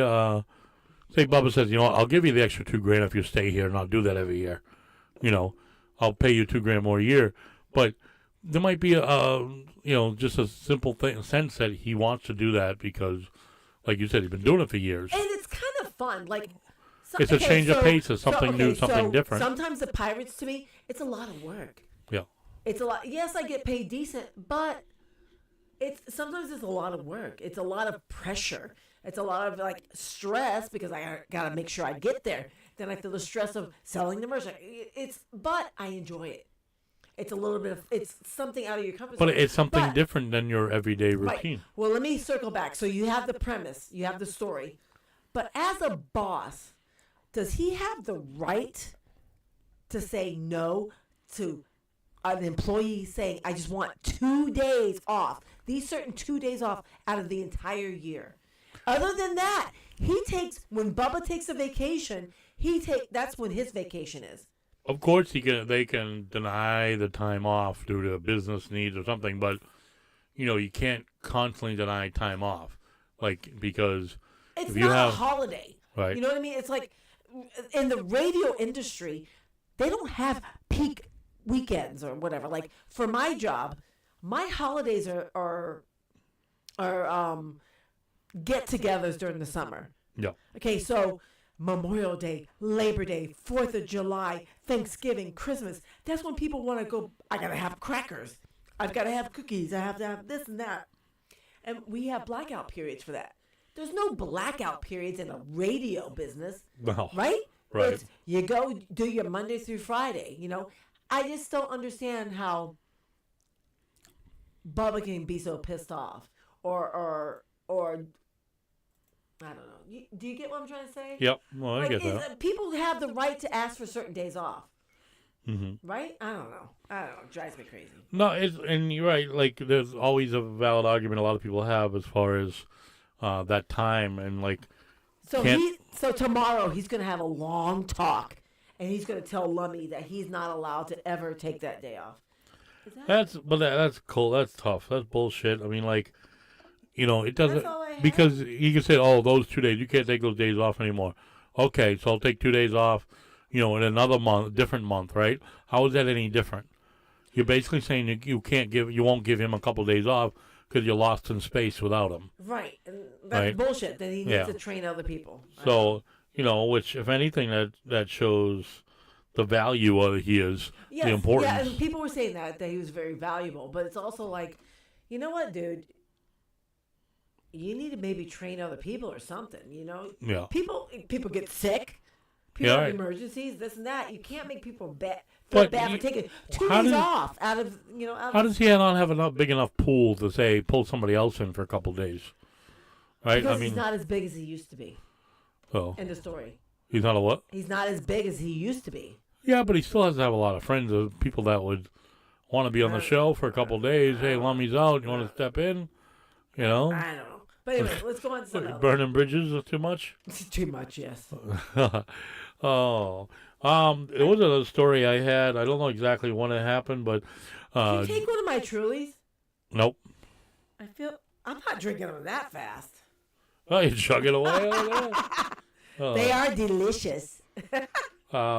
B: Bubba says, I'll give you the extra $2,000 if you stay here, and I'll do that every year. I'll pay you $2,000 more a year. But there might be just a simple sense that he wants to do that because, like you said, he's been doing it for years.
A: And it's kind of fun, like.
B: It's a change of pace. It's something new, something different.
A: Sometimes the Pirates, to me, it's a lot of work.
B: Yeah.
A: It's a lot. Yes, I get paid decent, but sometimes it's a lot of work. It's a lot of pressure. It's a lot of stress because I gotta make sure I get there. Then I feel the stress of selling the merchandise. But I enjoy it. It's a little bit of it's something out of your comfort zone.
B: But it's something different than your everyday routine.
A: Right. Well, let me circle back. So you have the premise, you have the story, but as a boss. Does he have the right to say no to an employee saying, I just want 2 days off, these certain 2 days off out of the entire year? Other than that, when Bubba takes a vacation, that's when his vacation is.
B: Of course, they can deny the time off due to business needs or something, but, you can't constantly deny time off, because
A: it's
B: if
A: not
B: you have
A: a holiday.
B: Right.
A: You know what I mean? It's like, in the radio industry, they don't have peak weekends or whatever. Like for my job, my holidays are get-togethers during the summer.
B: Yeah.
A: Okay, so Memorial Day, Labor Day, 4th of July, Thanksgiving, Christmas. That's when people want to go. I gotta have crackers. I've got to have cookies. I have to have this and that. And we have blackout periods for that. There's no blackout periods in a radio business,
B: no.
A: Right?
B: Right.
A: You go do your Monday through Friday, I just don't understand how Bubba can be so pissed off. Or I don't know. Do you get what I'm trying to say?
B: Yep. Well, I get that.
A: People have the right to ask for certain days off.
B: Mm-hmm.
A: Right? I don't know. It drives me crazy.
B: No, and you're right. There's always a valid argument a lot of people have as far as that time and
A: So tomorrow he's going to have a long talk, and he's going to tell Lummy that he's not allowed to ever take that day off.
B: That's cool. That's tough. That's bullshit. I mean, it doesn't
A: That's all I have.
B: because you can say, oh, those 2 days you can't take those days off anymore. Okay, so I'll take 2 days off. In another month, different month, right? How is that any different? You're basically saying that you won't give him a couple days off because you're lost in space without him.
A: Right. And that's bullshit. Then he needs to train other people.
B: So, which, if anything, that shows the value of his, the importance.
A: Yeah, and people were saying that he was very valuable. But it's also like, you know what, dude? You need to maybe train other people or something,
B: Yeah.
A: People get sick. People have emergencies, this and that. You can't make people feel bad for taking 2 days off out of.
B: How does he not have a big enough pool to say pull somebody else in for a couple of days? Right?
A: Because he's not as big as he used to be.
B: Oh.
A: End of story.
B: He's not a what?
A: He's not as big as he used to be.
B: Yeah, but he still has to have a lot of friends, people that would want to be on the show for a couple of days. Hey, Lummy's out. You want to step in?
A: I don't know. But anyway, let's go on to something else.
B: Burning bridges is too much?
A: Too much, yes.
B: Oh. It was a story I had. I don't know exactly when it happened, but...
A: Can you take one of my Trulies?
B: Nope.
A: I'm not drinking them that fast.
B: Oh, you chug it away over there?
A: They are delicious.
B: I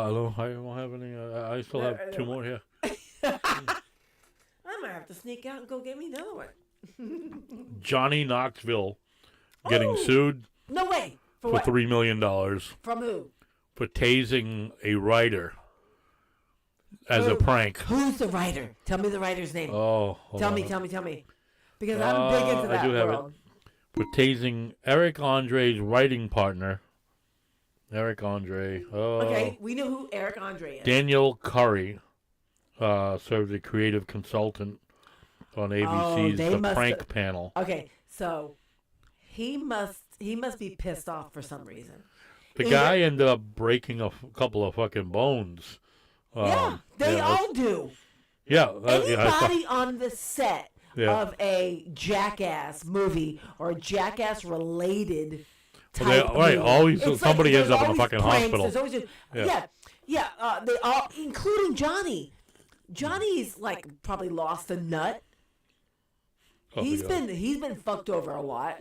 B: don't have any. I still have 2 more here.
A: I might have to sneak out and go get me another one.
B: Johnny Knoxville getting sued
A: No way. For
B: for
A: what?
B: $3 million
A: From who?
B: for tasing a writer as a
A: Who?
B: prank.
A: Who's the writer? Tell me the writer's name.
B: Oh, hold
A: tell
B: on.
A: me. Because I'm big into that
B: I do have
A: world.
B: it. For tasing Eric Andre's writing partner. Eric Andre. Oh.
A: Okay, we know who Eric Andre is.
B: Daniel Curry served as a creative consultant on ABC's
A: they
B: The
A: must
B: Prank
A: have-
B: Panel.
A: Okay, so he must be pissed off for some reason.
B: The
A: Either-
B: guy ended up breaking a couple of fucking bones.
A: Yeah, they
B: yeah,
A: all do.
B: Yeah.
A: Anybody on the set
B: Yeah.
A: of a Jackass movie or Jackass related type
B: right,
A: movie.
B: always
A: It's
B: somebody
A: there's
B: ends up in a
A: always
B: fucking
A: pranks,
B: hospital.
A: There's always they all, including Johnny. Johnny's like probably lost a nut.
B: Oh,
A: He's
B: yeah.
A: been fucked over a lot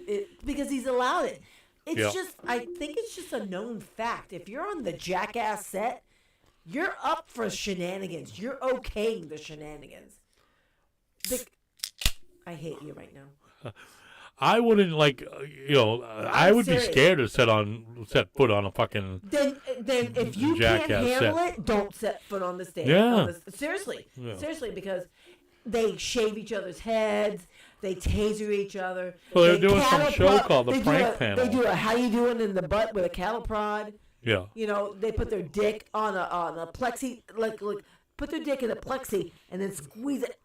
A: because he's allowed it. It's
B: Yeah.
A: just I think it's just a known fact. If you're on the Jackass set, you're up for shenanigans. You're okaying the shenanigans. I hate you right now.
B: I wouldn't I would
A: serious.
B: be scared to set foot on a fucking.
A: Then if you
B: Jackass
A: can't handle
B: set.
A: it, don't set foot on the stage.
B: Yeah.
A: Seriously,
B: Yeah.
A: seriously, because they shave each other's heads, they taser each other.
B: Well, they're
A: they
B: doing some
A: cattle
B: show
A: prod-
B: called The
A: they do
B: Prank
A: a-
B: Panel.
A: They do a how you doing in the butt with a cattle prod.
B: Yeah.
A: You know, they put their dick on a plexi, like put their dick in a plexi and then squeeze it.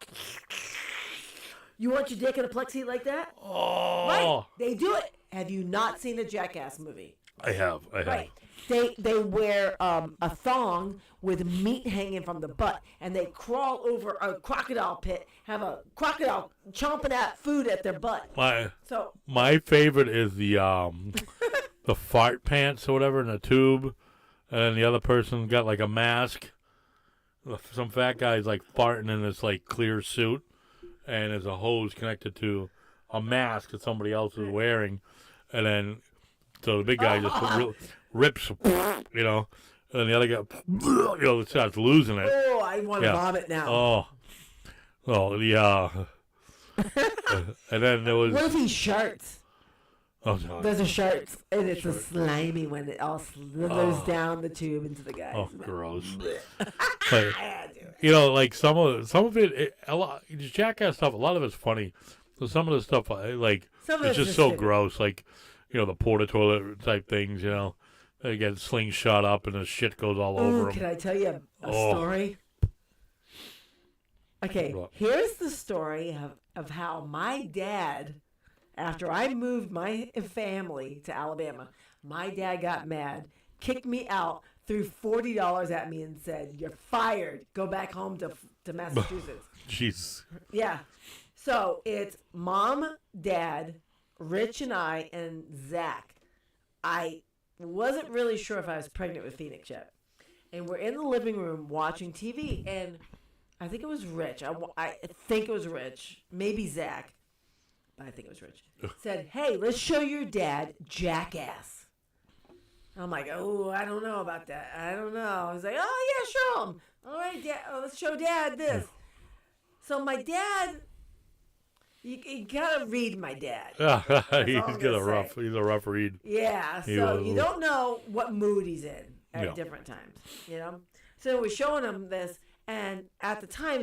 A: You want your dick in a plexi like that?
B: Oh.
A: Right. They do it. Have you not seen a Jackass movie?
B: I have.
A: Right. They wear a thong with meat hanging from the butt, and they crawl over a crocodile pit, have a crocodile chomping at food at their butt. So
B: My favorite is the the fart pants or whatever in a tube, and then the other person got like a mask. Some fat guy's like farting in this like clear suit, and there's a hose connected to a mask that somebody else is wearing, and then so the big guy just rips, you know, and the other guy, starts losing it.
A: oh, I want to
B: Yeah.
A: vomit now.
B: Yeah. And then there was
A: What if he sharts?
B: no.
A: There's a sharts, and it's a slimy one that all slithers down the tube into the guy.
B: Oh, gross. But,
A: I do it.
B: you know, like some of it, a lot Jackass stuff. A lot of it's funny. So some of the stuff, like,
A: Some of
B: it's
A: it's
B: just so
A: stupid.
B: gross. Like, you know, the porta toilet type things. You know, they get slingshot up and the shit goes all over
A: Ooh,
B: them.
A: can I tell you a
B: Oh.
A: story? Okay,
B: What?
A: here's the story of how my dad, after I moved my family to Alabama, my dad got mad, kicked me out, threw $40 at me and said, "You're fired. Go back home to Massachusetts."
B: Jeez.
A: Yeah. So it's Mom, Dad, Rich, and I, and Zach. I wasn't really sure if I was pregnant with Phoenix yet. And we're in the living room watching TV, and I think it was Rich. I think it was Rich. Maybe Zach. But I think it was Rich. Said, "Hey, let's show your dad Jackass." I'm like, "Oh, I don't know about that. I don't know." I was like, "Oh, yeah, show him. All right, Dad. Oh, let's show Dad this." So my dad, you gotta read my dad.
B: He's
A: all I'm
B: got
A: gonna
B: a rough.
A: say.
B: He's a rough read.
A: Yeah,
B: He
A: so
B: was-
A: you don't know what mood he's in at
B: Yeah.
A: different times, you know. So we're showing him this, and at the time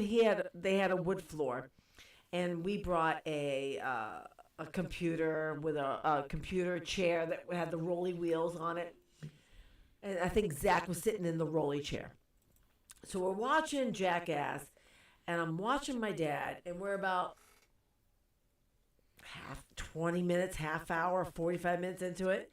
A: they had a wood floor, and we brought a computer with a computer chair that had the rolly wheels on it, and I think Zach was sitting in the rolly chair. So we're watching Jackass, and I'm watching my dad, and we're about 20 minutes, half hour, 45 minutes into it.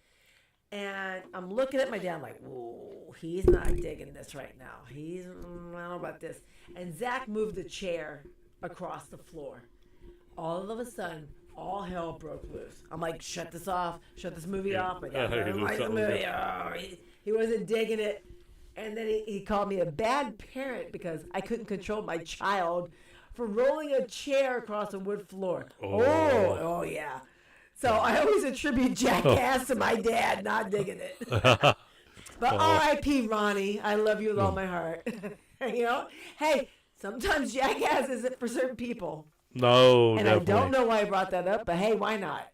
A: And I'm looking at my dad, I'm like, whoa, he's not digging this right now. I don't know about this. And Zach moved the chair across the floor. All of a sudden, all hell broke loose. I'm like, shut this off, shut this movie off. My dad doesn't like the movie. Oh, he wasn't digging it. And then he called me a bad parent because I couldn't control my child for rolling a chair across a wood floor.
B: Oh.
A: Oh yeah. So I always attribute Jackass to my dad not digging it. But R.I.P. Ronnie, I love you with all my heart. You know, hey, sometimes Jackass isn't for certain people.
B: No,
A: And
B: definitely.
A: I don't know why I brought that up, but hey, why not?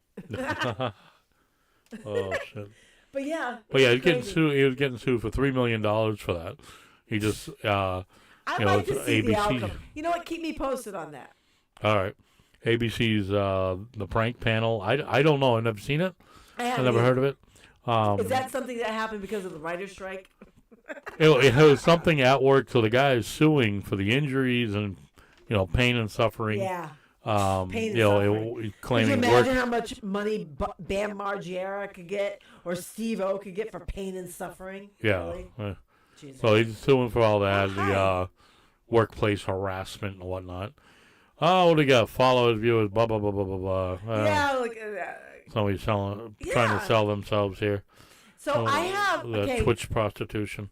B: Oh shit.
A: But yeah.
B: But yeah,
A: it's
B: he's getting
A: crazy.
B: sued. He was getting sued for $3 million for that. He just,
A: I'd
B: you know,
A: like to
B: it's
A: see the
B: ABC.
A: outcome. You know what? Keep me posted on that.
B: All right. ABC's the prank panel. I don't know. I've never seen it. I've never heard of it.
A: Is that something that happened because of the writer's strike?
B: It was something at work, so the guy is suing for the injuries and, you know, pain and suffering.
A: Yeah. Pain and
B: You know,
A: suffering.
B: he's
A: Could you
B: claiming
A: imagine
B: work.
A: how much money Bam Margera could get or Steve-O could get for pain and suffering?
B: Yeah.
A: Really? Jesus.
B: So he's suing for all that,
A: Hi.
B: the workplace harassment and whatnot. Oh, what do you got? Followers, viewers, blah, blah, blah, blah, blah, blah.
A: Yeah, look at that.
B: Somebody's trying
A: Yeah.
B: to sell themselves here.
A: So I have,
B: The
A: okay.
B: Twitch prostitution.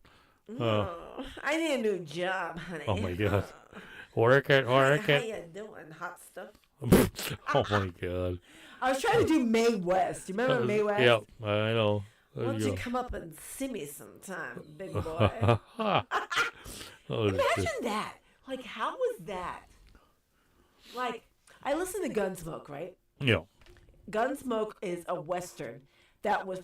A: Oh, I need a new job, honey.
B: Oh, my God. Work it, work
A: How
B: it.
A: you doing, hot stuff?
B: Oh, my God.
A: I was trying to do Mae West. Do you remember Mae West?
B: Yep, I know.
A: Why
B: There
A: don't
B: you
A: you
B: go.
A: come up and see me sometime, big boy?
B: Oh,
A: Imagine that. Like, how was that? Like, I listen to Gunsmoke, right?
B: yeah.
A: Gunsmoke is a Western that was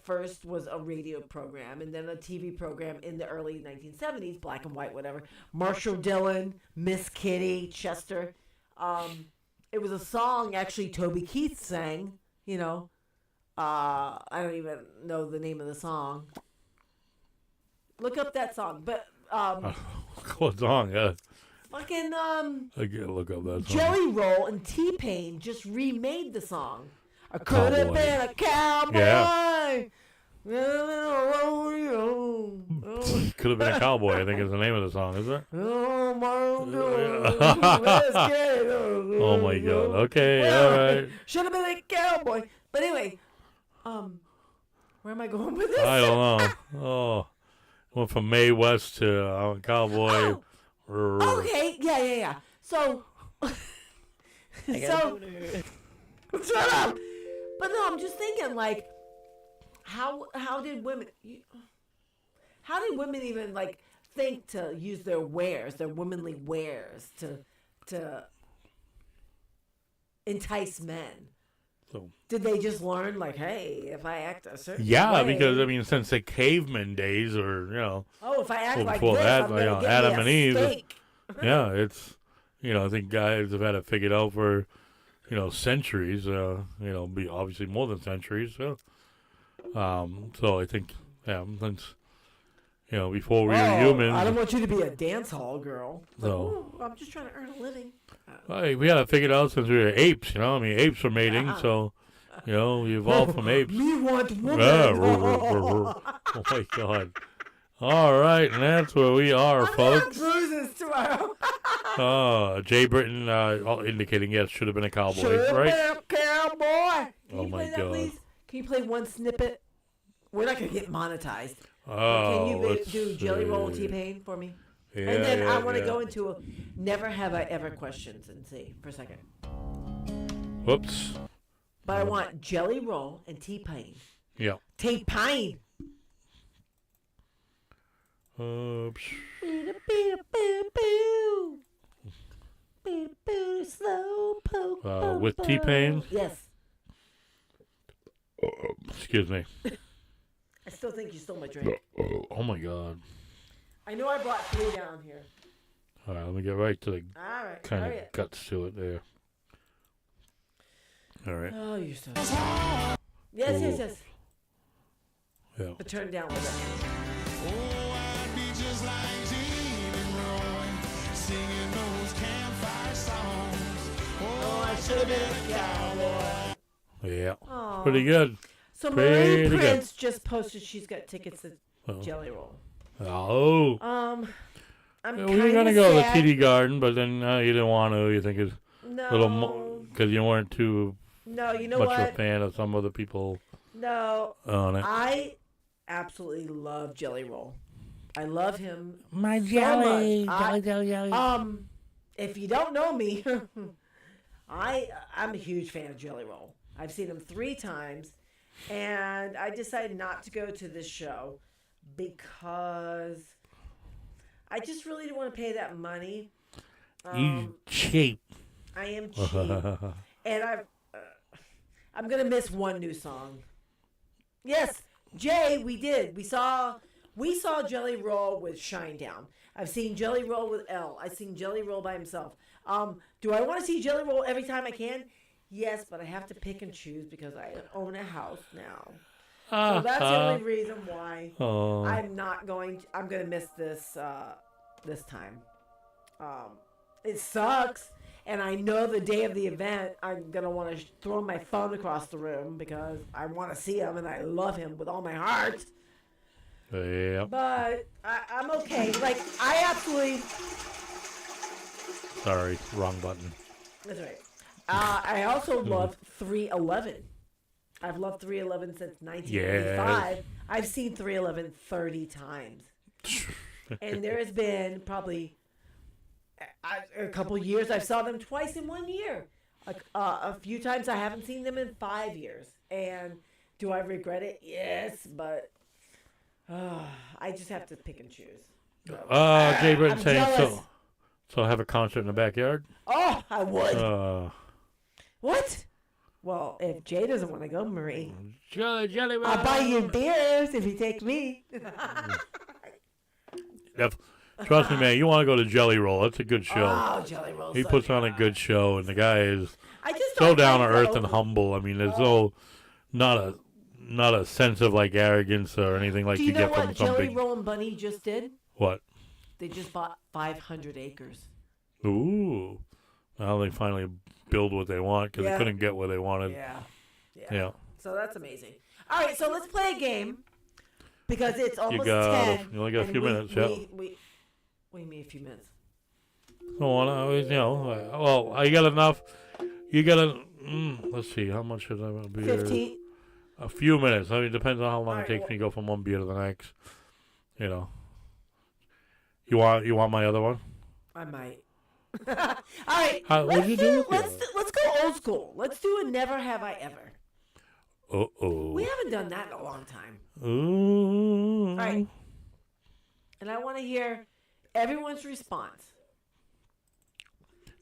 A: a radio program and then a TV program in the early 1970s, black and white, whatever. Marshall Dillon, Miss Kitty, Chester. It was a song actually Toby Keith sang, you know. I don't even know the name of the song. Look up that song. But
B: What's on? Yeah.
A: fucking
B: I gotta look up that song.
A: Jelly Roll and T-Pain just remade the song. I could have
B: Cowboy.
A: been a cowboy.
B: Yeah.
A: Oh,
B: Could have been a cowboy, I think is the name of the song, is it?
A: oh
B: Oh my God. Okay, all right.
A: Should have been a cowboy. But anyway, where am I going with this?
B: I don't know. Oh, went from Mae West to cowboy.
A: Okay, yeah. So, shut up. But no, I'm just thinking, like, how did women even like think to use their wares, their womanly wares, to entice men?
B: So,
A: Did they just learn, like, hey, if I act a certain
B: yeah,
A: way,
B: because I mean, since the caveman days, or
A: if I act
B: well,
A: like
B: before
A: this,
B: that,
A: I'm gonna get
B: Adam
A: me a
B: and Eve,
A: steak.
B: yeah, it's I think guys have had it figured out for centuries. Be obviously more than centuries. So I think since before we were humans,
A: I don't want you to be a dance hall girl. Like,
B: No.
A: I'm just trying to earn a living.
B: hey, we had it figured out since we were apes. I mean, apes were mating, so we evolved from apes.
A: Me want woman.
B: Oh my God. All right, and that's where we are,
A: I'm gonna have
B: folks.
A: bruises tomorrow.
B: Jay Britton indicating yes, should have been a cowboy,
A: Should've
B: right?
A: been a cowboy. Can
B: Oh
A: you
B: my
A: play that,
B: God.
A: please? Can you play one snippet? We're not gonna get monetized.
B: Oh,
A: Can you
B: let's
A: do Jelly Roll and
B: see.
A: T-Pain for me?
B: Yeah,
A: And then I
B: yeah,
A: want to
B: yeah.
A: go into a never have I ever questions and see for a second.
B: Whoops.
A: But I want Jelly Roll and T-Pain.
B: Yeah.
A: T-Pain.
B: Oops.
A: Slow poke.
B: With T-Pain?
A: Yes.
B: Excuse me.
A: I still think you stole my drink.
B: Oh my God.
A: I know I brought 3 down here.
B: All right, let me get right to the
A: All right.
B: kind
A: hurry
B: of
A: up.
B: guts to it there. All right.
A: Oh, you're so. Yes.
B: Yeah.
A: But turn down with it.
C: Oh, I'd be just like Gene and Roy, singing those campfire songs.
A: Oh, I should have been a cowboy.
B: Yeah.
A: Aw.
B: Pretty good.
A: So
B: Pretty
A: Marie
B: good.
A: Prince just posted she's got tickets to
B: Oh.
A: Jelly Roll.
B: Oh.
A: I'm
B: Yeah,
A: kind
B: we were gonna go to the
A: sad.
B: TD Garden, but then you didn't want to. You think it's
A: No.
B: a little because you weren't too
A: No, you know
B: much of a
A: what?
B: fan of some other people
A: No.
B: on it.
A: I absolutely love Jelly Roll. I love him
B: My
A: jelly.
B: jelly.
A: if you don't know me, I'm a huge fan of Jelly Roll. I've seen him 3 times, and I decided not to go to this show because I just really didn't want to pay that money.
B: You cheap.
A: I am cheap, and I'm gonna miss one new song. Yes, Jay, we did. We saw Jelly Roll with Shinedown. I've seen Jelly Roll with L. I've seen Jelly Roll by himself. Do I want to see Jelly Roll every time I can? Yes, but I have to pick and choose because I own a house now. So that's the only reason why I'm not going. I'm gonna miss this this time. It sucks, and I know the day of the event I'm gonna want to throw my phone across the room because I want to see him and I love him with all my heart.
B: Yeah.
A: But I'm okay. Like I absolutely.
B: Sorry, wrong button.
A: That's right. I also love 311. I've loved 311 since 1985.
B: Yes.
A: I've seen 311 30 times. And there has been probably a couple years I saw them twice in 1 year. A few times I haven't seen them in 5 years. And do I regret it? Yes, but I just have to pick and choose.
B: Jay Britton
A: I'm
B: saying
A: jealous.
B: so have a concert in the backyard?
A: Oh, I would. What? Well, if Jay doesn't want to go, Marie,
B: Jelly
A: I'll buy you beers if you take me.
B: Trust me, man. You want to go to Jelly Roll? That's a good show.
A: Oh, Jelly Roll.
B: He puts on a good show, and the guy is
A: I just
B: so
A: don't
B: down to
A: like
B: earth
A: though-
B: and humble. I mean, there's not a sense of like arrogance or anything like
A: Do
B: you
A: you know
B: get from
A: what
B: some
A: Jelly
B: big.
A: Roll and Bunny just did?
B: What?
A: They just bought 500 acres.
B: Ooh. Well, they finally build what they want because
A: Yeah.
B: they couldn't get what they wanted. Yeah.
A: So that's amazing. All right, so let's play a game because it's almost
B: got
A: 10.
B: you only got a
A: and
B: few minutes, yeah.
A: What do you mean a few minutes?
B: Go on, you know. Well, you got enough. You got a. Let's see. How much should I be?
A: 15.
B: A few minutes. I mean, it depends on how long
A: All
B: it
A: right,
B: takes
A: well-
B: me to go from one beer to the next. You know. You want my other one?
A: I might. All right.
B: What'd you do?
A: Let's go old school. Let's do a never have I ever.
B: Uh-oh.
A: We haven't done that in a long time.
B: Ooh.
A: All right. And I want to hear everyone's response.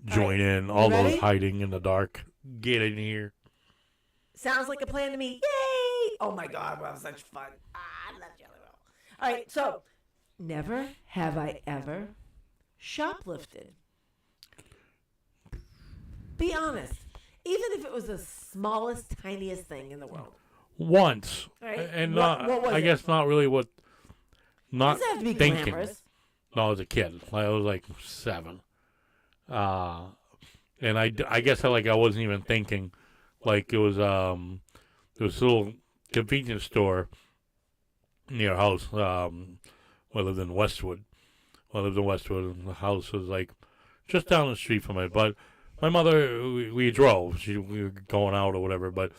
B: Join in. All
A: ready?
B: those hiding in the dark. Get in here.
A: Sounds like a plan to me. Yay! Oh my God, that was such fun. I love Jelly Roll. All right, so never have I ever shoplifted. Be honest. Even if it was the smallest, tiniest thing in the world.
B: Once.
A: Right.
B: And
A: What-
B: not,
A: what was
B: I
A: it?
B: guess not really what, not
A: Doesn't have to be
B: thinking.
A: glamorous.
B: No, I was a kid. I was like 7. And I guess I wasn't even thinking. Like it was there was a little convenience store near our house. I lived in Westwood. And the house was like just down the street from it. But my mother, we drove. We were going out or whatever. But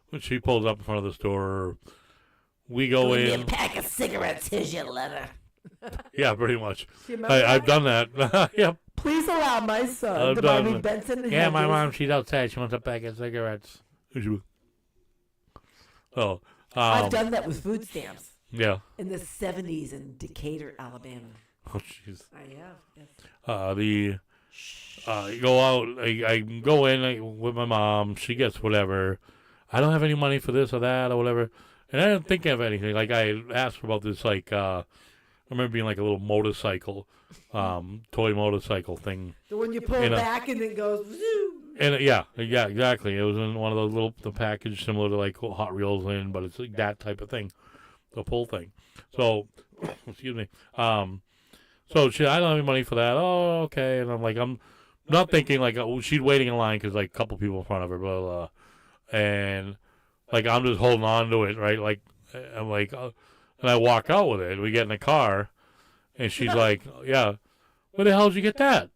B: when she pulls up in front of the store, we go
A: Give me
B: in.
A: a pack of cigarettes. Here's your letter.
B: Yeah, pretty much.
A: Do you remember
B: I've
A: that?
B: done that. Yep.
A: Please allow my son
B: I've
A: to buy
B: done
A: me
B: it.
A: Benson
B: Yeah, my
A: Hedges.
B: mom, she's outside. She wants a pack of cigarettes. Oh,
A: I've done that with food stamps
B: yeah.
A: in the 70s in Decatur, Alabama.
B: Oh, jeez.
A: I have. Yes.
B: You go out. I go in with my mom. She gets whatever. I don't have any money for this or that or whatever. And I didn't think of anything. Like I asked her about this. Like I remember being like a little motorcycle, toy motorcycle thing.
A: The one you pull back and it goes. Zoo.
B: And yeah, exactly. It was in one of those the package similar to like Hot Wheels in, but it's like that type of thing, the pull thing. So, excuse me. So I don't have any money for that. Oh, okay. And I'm not thinking like she's waiting in line because like a couple people in front of her, blah, blah, blah. And like I'm just holding on to it, right? Like I'm like, and I walk out with it. We get in the car, and she's like, "Yeah, where the hell did you get that?"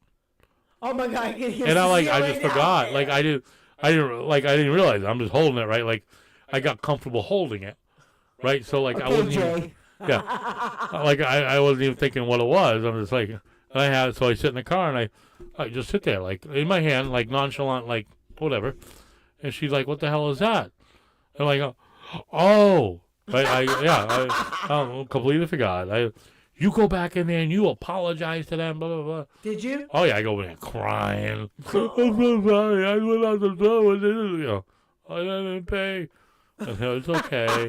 A: Oh my God!
B: And I just forgot. Like I didn't realize it. I'm just holding it, right? Like I got comfortable holding it, right? So like I wasn't even, yeah, like I wasn't even thinking what it was. I'm just like, And so I sit in the car and I just sit there, like, in my hand, like, nonchalant, like, whatever. And she's like, what the hell is that? And I go, oh. I completely forgot. You go back in there and you apologize to them, blah, blah, blah.
A: Did you?
B: Oh, yeah, I go in there crying. I'm so sorry. I went out the door. I didn't pay. It's okay.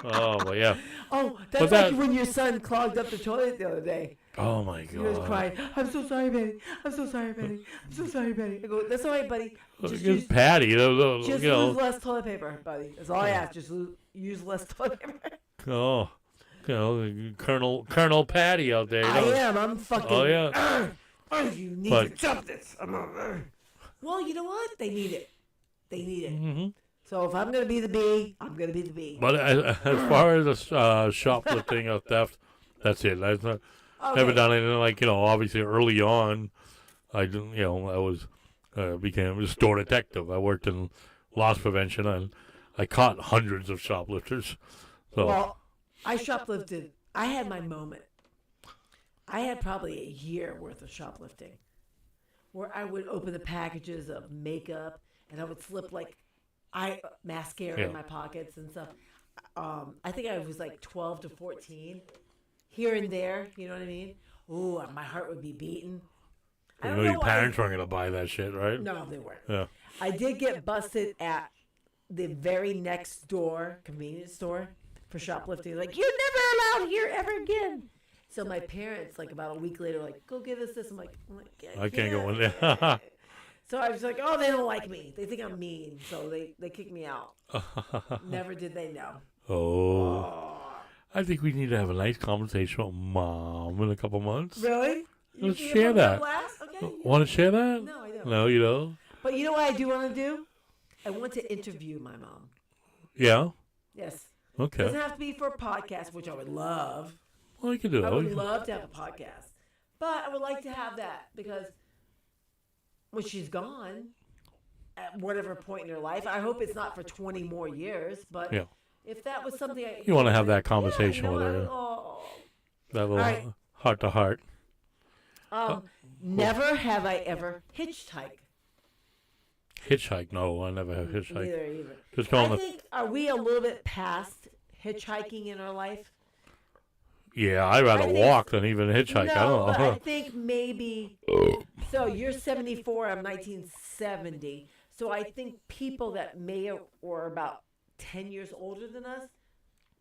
B: Oh, but yeah.
A: Oh, that's like when your son clogged up the toilet the other day.
B: Oh, my
A: He was
B: God.
A: crying. I'm so sorry, Betty. I'm so sorry, Betty. I'm so sorry, Betty. I go, that's all right, buddy. Just use,
B: Patty.
A: use
B: know.
A: less toilet paper, buddy. That's all I ask. Just use less toilet paper.
B: Oh, Colonel Patty out there.
A: I am. I'm fucking.
B: Oh, yeah.
A: You need to jump this. Well, you know what? They need it. They need it.
B: Mm-hmm.
A: So if I'm going to be the bee, I'm going to be the bee.
B: But as far as the shoplifting or theft, that's it. I've never done anything like, obviously early on, I was became a store detective. I worked in loss prevention and I caught hundreds of shoplifters. So.
A: Well, I shoplifted. I had my moment. I had probably a year worth of shoplifting where I would open the packages of makeup and I would slip like mascara in my pockets and stuff. I think I was like 12 to 14. Here and there, you know what I mean? Ooh, my heart would be beating.
B: You know your parents weren't going to buy that shit, right?
A: No, they weren't.
B: Yeah.
A: I did get busted at the very next door, convenience store, for shoplifting. Like, you're never allowed here ever again. So my parents, like about a week later, like, go get us this. I'm like
B: I can't go in there.
A: So I was like, oh, they don't like me. They think I'm mean. So they kicked me out. Never did they know.
B: Oh. I think we need to have a nice conversation with Mom in a couple months.
A: Really?
B: Let's share that.
A: Okay.
B: Want to share that?
A: No, I don't.
B: No, you don't?
A: But you know what I do want to do? I want to interview my mom.
B: Yeah?
A: Yes.
B: Okay.
A: It doesn't have to be for a podcast, which I would love.
B: Well, you can do it.
A: I would love to have a podcast. But I would like to have that because when she's gone, at whatever point in her life, I hope it's not for 20 more years, but if that was something
B: you want to have that conversation with her. That little heart to heart.
A: Never have I ever hitchhiked.
B: Hitchhike? No, I never have hitchhiked.
A: Either.
B: Just
A: I think, are we a little bit past hitchhiking in our life?
B: Yeah, I'd rather walk than even hitchhike.
A: No,
B: I don't know.
A: But I think maybe. So you're 74. I'm 1970. So I think people that may or about 10 years older than us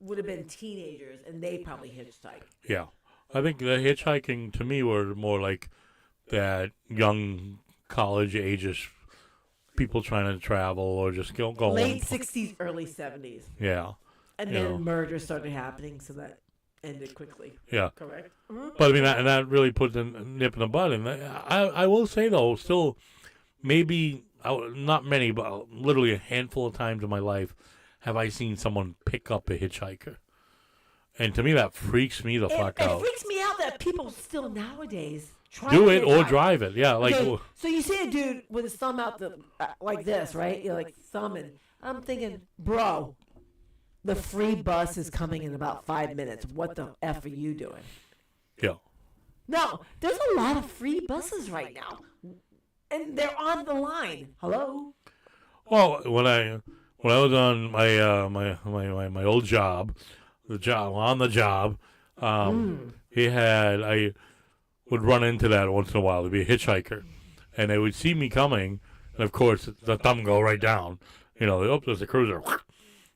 A: would have been teenagers, and they probably hitchhiked.
B: Yeah, I think the hitchhiking to me were more like that young college ages people trying to travel or just going.
A: Late 60s, early 70s.
B: Yeah.
A: And then murder started happening, so that ended quickly.
B: Yeah.
A: Correct.
B: But I mean, that really put a nip in the bud. And I will say, though, still maybe, not many, but literally a handful of times in my life have I seen someone pick up a hitchhiker. And to me, that freaks me the fuck out.
A: It freaks me out that people still nowadays try
B: do
A: to
B: it or drive it. Yeah. Like.
A: Okay, so you see a dude with his thumb out like this, right? You're like thumbing. I'm thinking, bro, the free bus is coming in about 5 minutes. What the F are you doing?
B: Yeah.
A: No, there's a lot of free buses right now. And they're on the line. Hello?
B: Well, when I was on my old job, I would run into that once in a while. There'd be a hitchhiker, and they would see me coming, and of course the thumb go right down. There's a cruiser,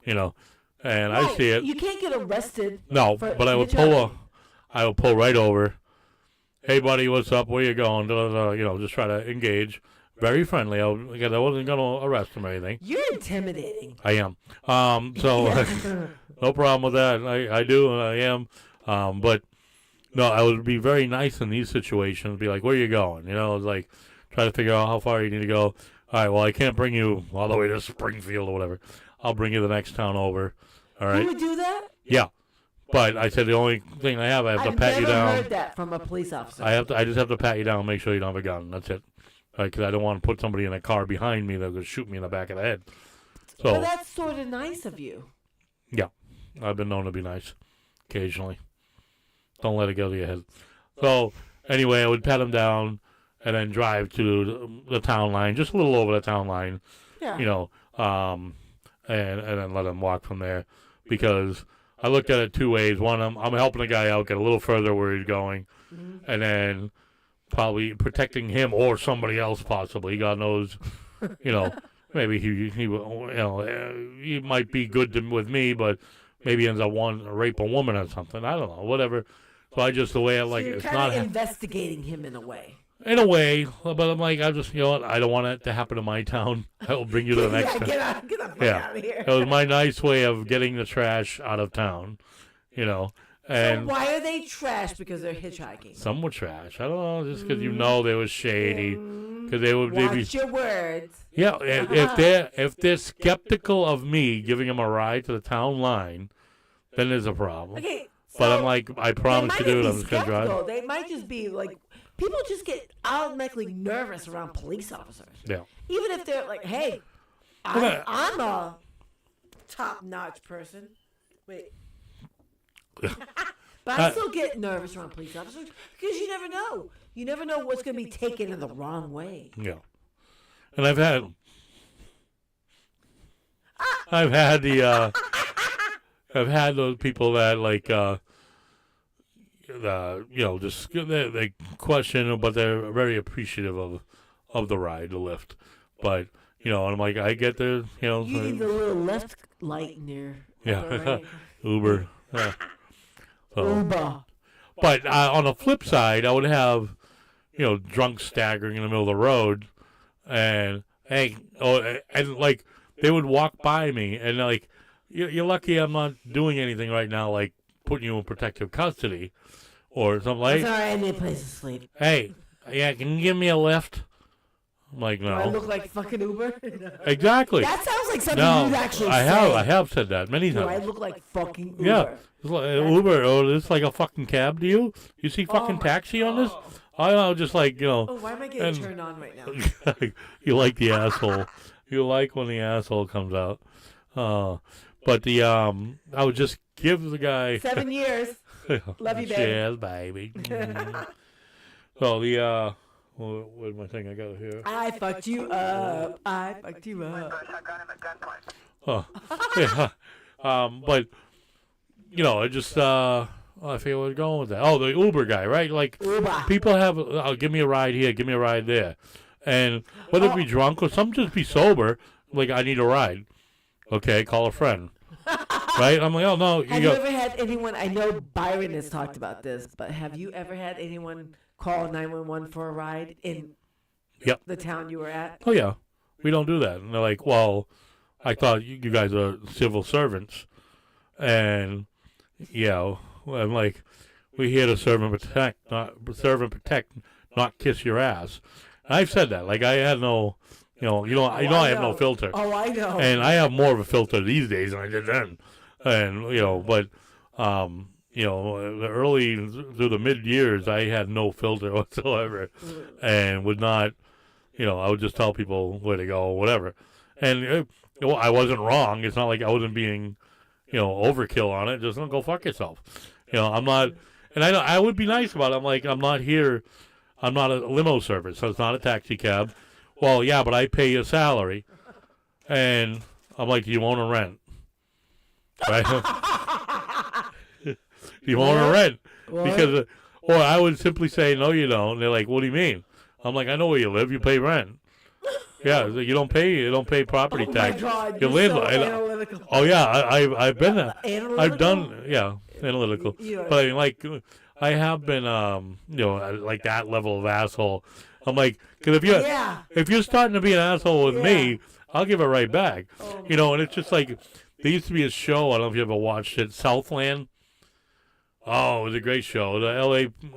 B: and I see it.
A: You can't get arrested.
B: No, but I would pull right over. Hey, buddy, what's up? Where you going? Just try to engage. Very friendly. Because I wasn't going to arrest him or anything.
A: You're intimidating.
B: I am. So no problem with that. I do, and I am. But no, I would be very nice in these situations. Be like, where are you going? It's like try to figure out how far you need to go. All right, well, I can't bring you all the way to Springfield or whatever. I'll bring you the next town over. All right.
A: You would do that?
B: Yeah. But I said the only thing I have to pat you down.
A: I've never heard that from a police officer.
B: I just have to pat you down and make sure you don't have a gun. That's it. Because I don't want to put somebody in a car behind me that's going to shoot me in the back of the head. So.
A: Well, that's sort of nice of you.
B: Yeah. I've been known to be nice occasionally. Don't let it go to your head. So, anyway, I would pat him down and then drive to the town line, just a little over the town line,
A: Yeah.
B: you know, and then let him walk from there, because I looked at it two ways. One, I'm helping the guy out, get a little further where he's going, and then probably protecting him or somebody else possibly. God knows, you know, maybe he might be good with me, but maybe he ends up wanting to rape a woman or something. I don't know, whatever. So I just, the way I like
A: so
B: it,
A: you're
B: it's
A: kind
B: not
A: of investigating him in a way.
B: in a way, but I'm like, I just, you know what, I don't want it to happen to my town. I will bring you to the next town.
A: Get out of here.
B: It was my nice way of getting the trash out of town, you know. And
A: so why are they trash? Because they're hitchhiking.
B: some were trash. I don't know, just because you know they were shady. Because they would
A: Watch your words.
B: Yeah, if they're skeptical of me giving them a ride to the town line, then there's a problem.
A: Okay.
B: But
A: so
B: I'm like, I promise you, dude, I'm just gonna drive.
A: They might just be like, people just get automatically nervous around police officers.
B: Yeah.
A: Even if they're like, hey, I'm a top-notch person. Wait. But I still get nervous around police officers because you never know. You never know what's going to be taken in the wrong way.
B: Yeah. And I've had those people that like just they question, but they're very appreciative of the ride, the lift. But and I'm like, I get there,
A: You need the little left light in your
B: yeah, Uber. So,
A: Uber.
B: but on the flip side, I would have drunks staggering in the middle of the road, and like they would walk by me, and like, you're lucky I'm not doing anything right now, like putting you in protective custody or something like.
A: Sorry, I need a place to sleep.
B: Hey, yeah, can you give me a lift? I'm like, no.
A: Do I look like fucking Uber?
B: Exactly.
A: That sounds like something
B: No,
A: you'd actually
B: I
A: say.
B: have said that many
A: Do I
B: times.
A: look like fucking Uber?
B: Yeah, it's like, Uber. Oh, this is like a fucking cab to you? You see fucking taxi on this? I know, just like
A: Oh, why am I getting turned on right now?
B: You like the asshole. You like when the asshole comes out. But I would just give the guy
A: 7 years. Love you, babe.
B: Cheers, baby. So where's my thing I got here?
A: I fucked you up. I fucked you up.
B: Oh, yeah. But I just I forget where I was going with that. Oh, the Uber guy, right? Like
A: Uber.
B: people have, give me a ride here, give me a ride there, and whether it be drunk or some just be sober, like I need a ride. Okay, call a friend. Right? I'm like, oh no.
A: Have you ever had anyone? I know Byron has talked about this, but have you ever had anyone call 911 for a ride in the town you were at?
B: Oh yeah, we don't do that. And they're like, well, I thought you guys are civil servants, and I'm like, we're here to serve and protect, not kiss your ass. And I've said that. Like I had no, I have no filter.
A: Oh, I know.
B: And I have more of a filter these days than I did then. And but early through the mid years, I had no filter whatsoever, and would not, I would just tell people where to go, whatever. And I wasn't wrong. It's not like I wasn't being, overkill on it. Just don't go fuck yourself. I'm not, and I would be nice about it. I'm like, I'm not here. I'm not a limo service, so it's not a taxi cab. Well, yeah, but I pay your salary, and I'm like, do you own a rent? Right? You own a rent?
A: What?
B: Because, or I would simply say, no, you don't. And they're like, what do you mean? I'm like, I know where you live. You pay rent. Yeah, you don't pay property tax.
A: Oh my God,
B: Your
A: you're so
B: landlord.
A: analytical.
B: Oh yeah, I've been there.
A: Analytical?
B: I've done analytical.
A: You-
B: But I mean, like, I have been like that level of asshole. I'm like, because if you're starting to be an asshole with me, I'll give it right back. And it's just like, there used to be a show, I don't know if you ever watched it, Southland. Oh, it was a great show, the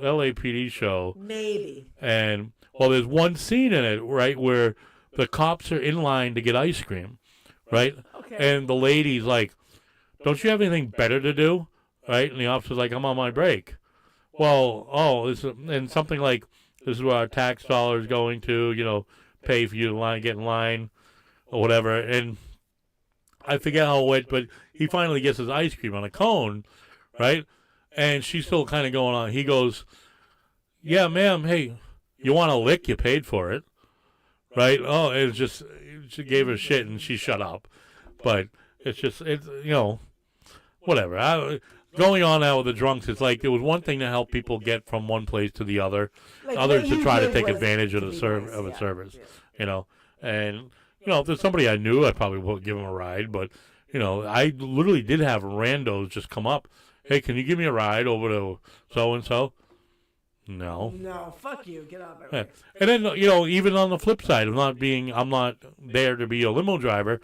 B: LAPD show.
A: Maybe.
B: And, well, there's one scene in it, right, where the cops are in line to get ice cream, right?
A: Okay.
B: And the lady's like, don't you have anything better to do? Right? And the officer's like, I'm on my break. Well, and something like, this is where our tax dollar is going to, pay for you to get in line or whatever. And I forget how it went, but he finally gets his ice cream on a cone, right? And she's still kind of going on. He goes, yeah, ma'am, hey, you want a lick? You paid for it. Right? Oh, it's just, she gave her shit and she shut up. But it's just, whatever. Going on out with the drunks, it's like it was one thing to help people get from one place to the other,
A: Like,
B: others
A: what
B: to
A: you
B: try to
A: did
B: take
A: was
B: advantage of
A: to
B: the
A: be
B: service
A: nice,
B: of a
A: yeah,
B: service,
A: yeah.
B: And if there's somebody I knew, I probably would give them a ride. But I literally did have randos just come up. Hey, can you give me a ride over to so and so? No.
A: No, fuck you. Get out of my
B: Yeah.
A: way.
B: And then even on the flip side, I'm not there to be a limo driver,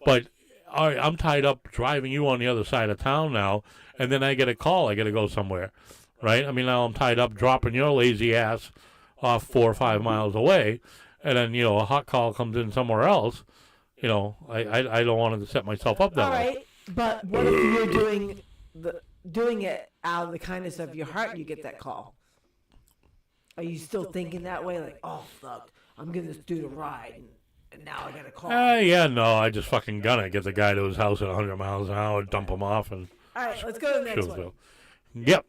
B: but all right, I'm tied up driving you on the other side of town now, and then I get a call. I got to go somewhere, right? I mean, now I'm tied up dropping your lazy ass off 4 or 5 miles away, and then a hot call comes in somewhere else. I don't want to set myself up that
A: All
B: way.
A: right, but what if you're doing it out of the kindness of your heart and you get that call? Are you still thinking that way? Like, oh, fuck, I'm giving this dude a ride, and now I got a call.
B: Yeah, no, I just fucking gonna get the guy to his house at 100 miles an hour, dump him off, and
A: All right, let's go to the next
B: sure,
A: one.
B: so. Yep.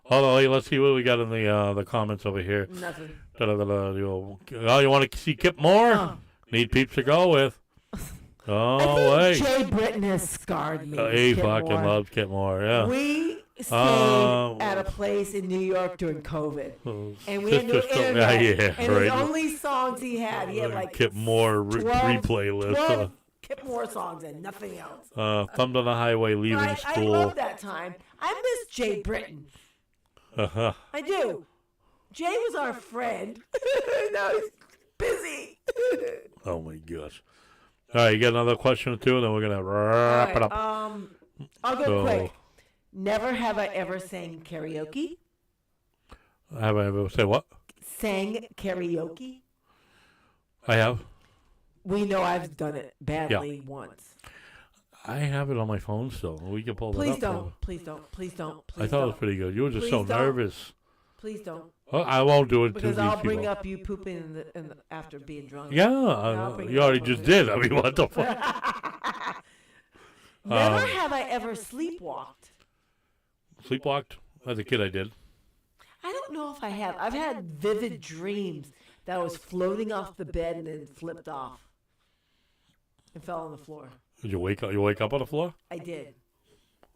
B: Hold on, let's see what we got in the comments over here.
A: Nothing.
B: Oh, you want to see Kip Moore? Need peeps to go with. Oh,
A: I
B: wait.
A: think Jay Britton has scarred me.
B: He
A: Kip
B: fucking
A: Moore.
B: loves Kip Moore, yeah.
A: We stayed at a place in New York during COVID, and we had no internet.
B: Yeah,
A: and the
B: right.
A: only songs he had like
B: Kip Moore
A: 12
B: replay list.
A: 12 Kip Moore songs and nothing else.
B: Thumbed on the highway, leaving
A: I
B: school.
A: love that time. I miss Jay Britton.
B: Uh-huh.
A: I do. Jay was our friend. Now he's busy.
B: Oh, my gosh. All right, you got another question or two, and then we're going to wrap it up.
A: I'll go
B: So-
A: quick. Never have I ever sang karaoke.
B: Have I ever said what?
A: Sang karaoke.
B: I have.
A: We know I've done it badly once.
B: I have it on my phone still. We can pull
A: Please
B: it up.
A: don't. Please don't. Please don't. Please
B: I thought it was
A: don't.
B: pretty good. You were just
A: Please
B: so
A: don't.
B: nervous.
A: Please don't.
B: Well, I won't do it to
A: Because
B: these
A: I'll
B: people.
A: bring up you pooping in the after being drunk.
B: Yeah,
A: I'll bring
B: you
A: it
B: already
A: up
B: just
A: on
B: did. I mean, what the fuck?
A: Never have I ever sleepwalked.
B: Sleepwalked? As a kid, I did.
A: I don't know if I have. I've had vivid dreams that I was floating off the bed and then flipped off and fell on the floor.
B: Did you wake up? You wake up on the floor?
A: I did.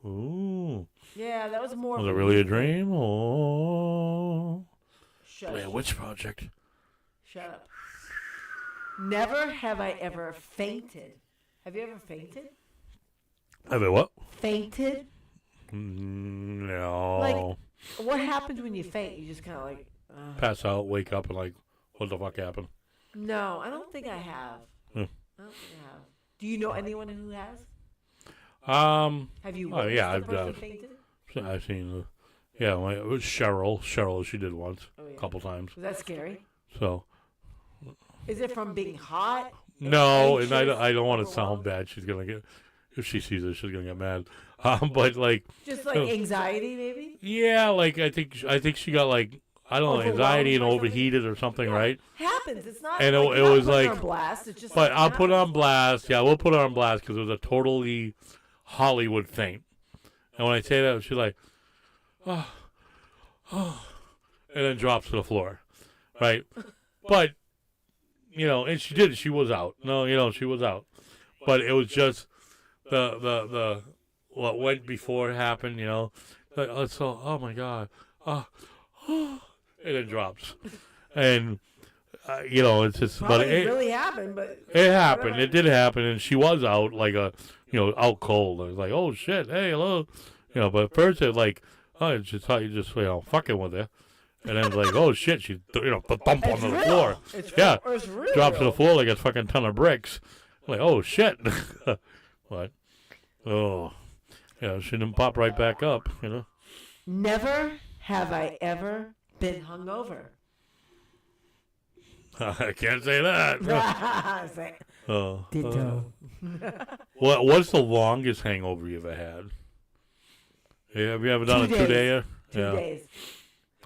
B: Ooh.
A: Yeah, that was more.
B: Was
A: of
B: it
A: a
B: really a
A: thing.
B: dream? Oh.
A: Shush.
B: Blair Witch Project.
A: Shut up. Never have I ever fainted. Have you ever fainted?
B: I mean, what?
A: Fainted?
B: No.
A: Like, what happens when you faint? You just kind of like.
B: Pass out, wake up, and like, what the fuck happened?
A: No, I don't think I have.
B: Hmm.
A: I don't think I have. Do you know anyone who has? Have you?
B: Oh, yeah,
A: witnessed
B: I've
A: a person
B: done.
A: fainted?
B: I've seen, it was Cheryl. Cheryl, she did once,
A: Oh, yeah.
B: a couple times.
A: Was that scary?
B: So,
A: Is it from being hot?
B: no, and
A: anxious,
B: I don't want to sound
A: overwhelmed?
B: bad. She's going to get, if she sees it, she's going to get mad. But, like,
A: Just like anxiety, maybe?
B: yeah, like, I think she got, like, I don't know,
A: Overwhelmed
B: anxiety and
A: or something?
B: overheated or something,
A: Yeah.
B: right?
A: Happens. It's not.
B: And it-
A: like,
B: it
A: you're not
B: was
A: putting her
B: like-
A: on blast. It's just.
B: But
A: like,
B: I'll
A: it
B: put it on
A: happens.
B: blast. Yeah, we'll put it on blast because it was a totally Hollywood faint. And when I say that, she's like, oh, and then drops to the floor, right? But, and she did. She was out. No, she was out. But it was just the what went before happened, Like, so, oh, my God. And then drops. And, it's just, but
A: Probably
B: it
A: really happened, but.
B: it happened. It did happen, and she was out like out cold. I was like, oh shit, hey, hello, But at first it like, oh, it's just how you just fucking with her, and then it's like, oh shit, she bump
A: It's
B: onto the
A: real.
B: floor,
A: It's
B: yeah,
A: real. It's real.
B: drops to the floor like a fucking ton of bricks. I'm like, oh shit, what? Oh, yeah, she didn't pop right back up,
A: Never have I ever been hungover.
B: I can't say that.
A: It's like,
B: Oh,
A: ditto.
B: what's the longest hangover you ever had? Yeah, have you ever done
A: 2
B: a 2
A: days.
B: day?
A: 2
B: Yeah,
A: days.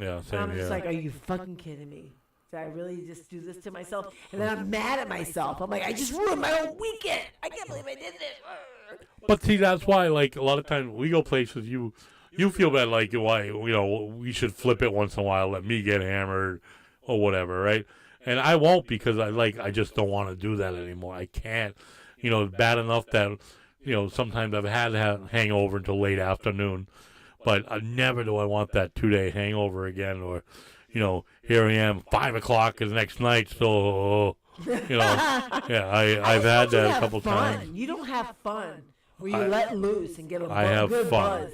B: yeah,
A: And
B: same
A: I'm
B: here.
A: just like, are you fucking kidding me? Did I really just do this to myself? And then I'm mad at myself. I'm like, I just ruined my whole weekend. I can't believe I did this.
B: But see, that's why, like, a lot of times we go places, you you feel bad, like, why, we should flip it once in a while, let me get hammered or whatever, right? And I won't, because I just don't want to do that anymore. I can't. It's bad enough that, sometimes I've had a hangover until late afternoon, but never do I want that 2-day hangover again, or, here I am, 5 o'clock the next night, still, yeah, I've had that a couple times.
A: You don't have fun where you let loose and get a good
B: fun.
A: buzz.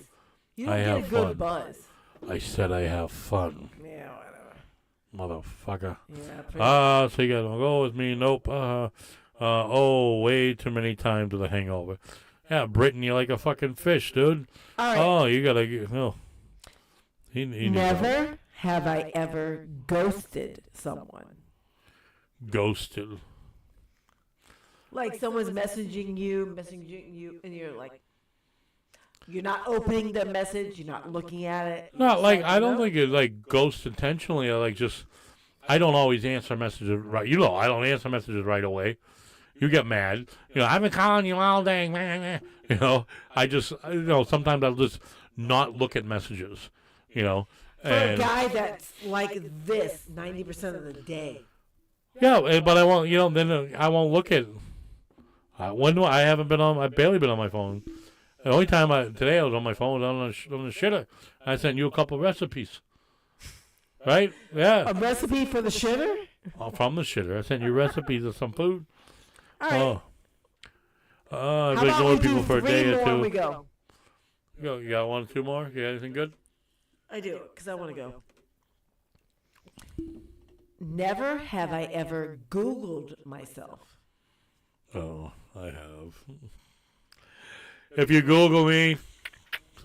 A: You don't get a good
B: fun.
A: buzz.
B: I said I have fun.
A: Yeah, whatever.
B: Motherfucker.
A: Yeah,
B: So you gotta go with me? Nope. Way too many times with a hangover. Yeah, Britain, you're like a fucking fish, dude.
A: all right.
B: Oh, you gotta get. Oh. He
A: Never have I ever ghosted someone.
B: Ghosted.
A: Like someone's messaging you, and you're like, you're not opening the message, you're not looking at it.
B: Not like, I don't think it's like ghost intentionally. I don't always answer messages right. I don't answer messages right away. You get mad. I've been calling you all day. I just, sometimes I'll just not look at messages,
A: For a guy that's like this 90% of the day.
B: Yeah, but I won't, then I won't look at, I haven't been on, I've barely been on my phone. The only time today I was on my phone was on the shitter. I sent you a couple recipes. Right? Yeah.
A: A recipe for the shitter?
B: Oh, from the shitter. I sent you recipes of some food.
A: All right.
B: I've been ignoring people for a day or two.
A: We go.
B: You got 1 or 2 more? You got anything good?
A: I do, because I want to go. Never have I ever Googled myself.
B: Oh, I have. If you Google me,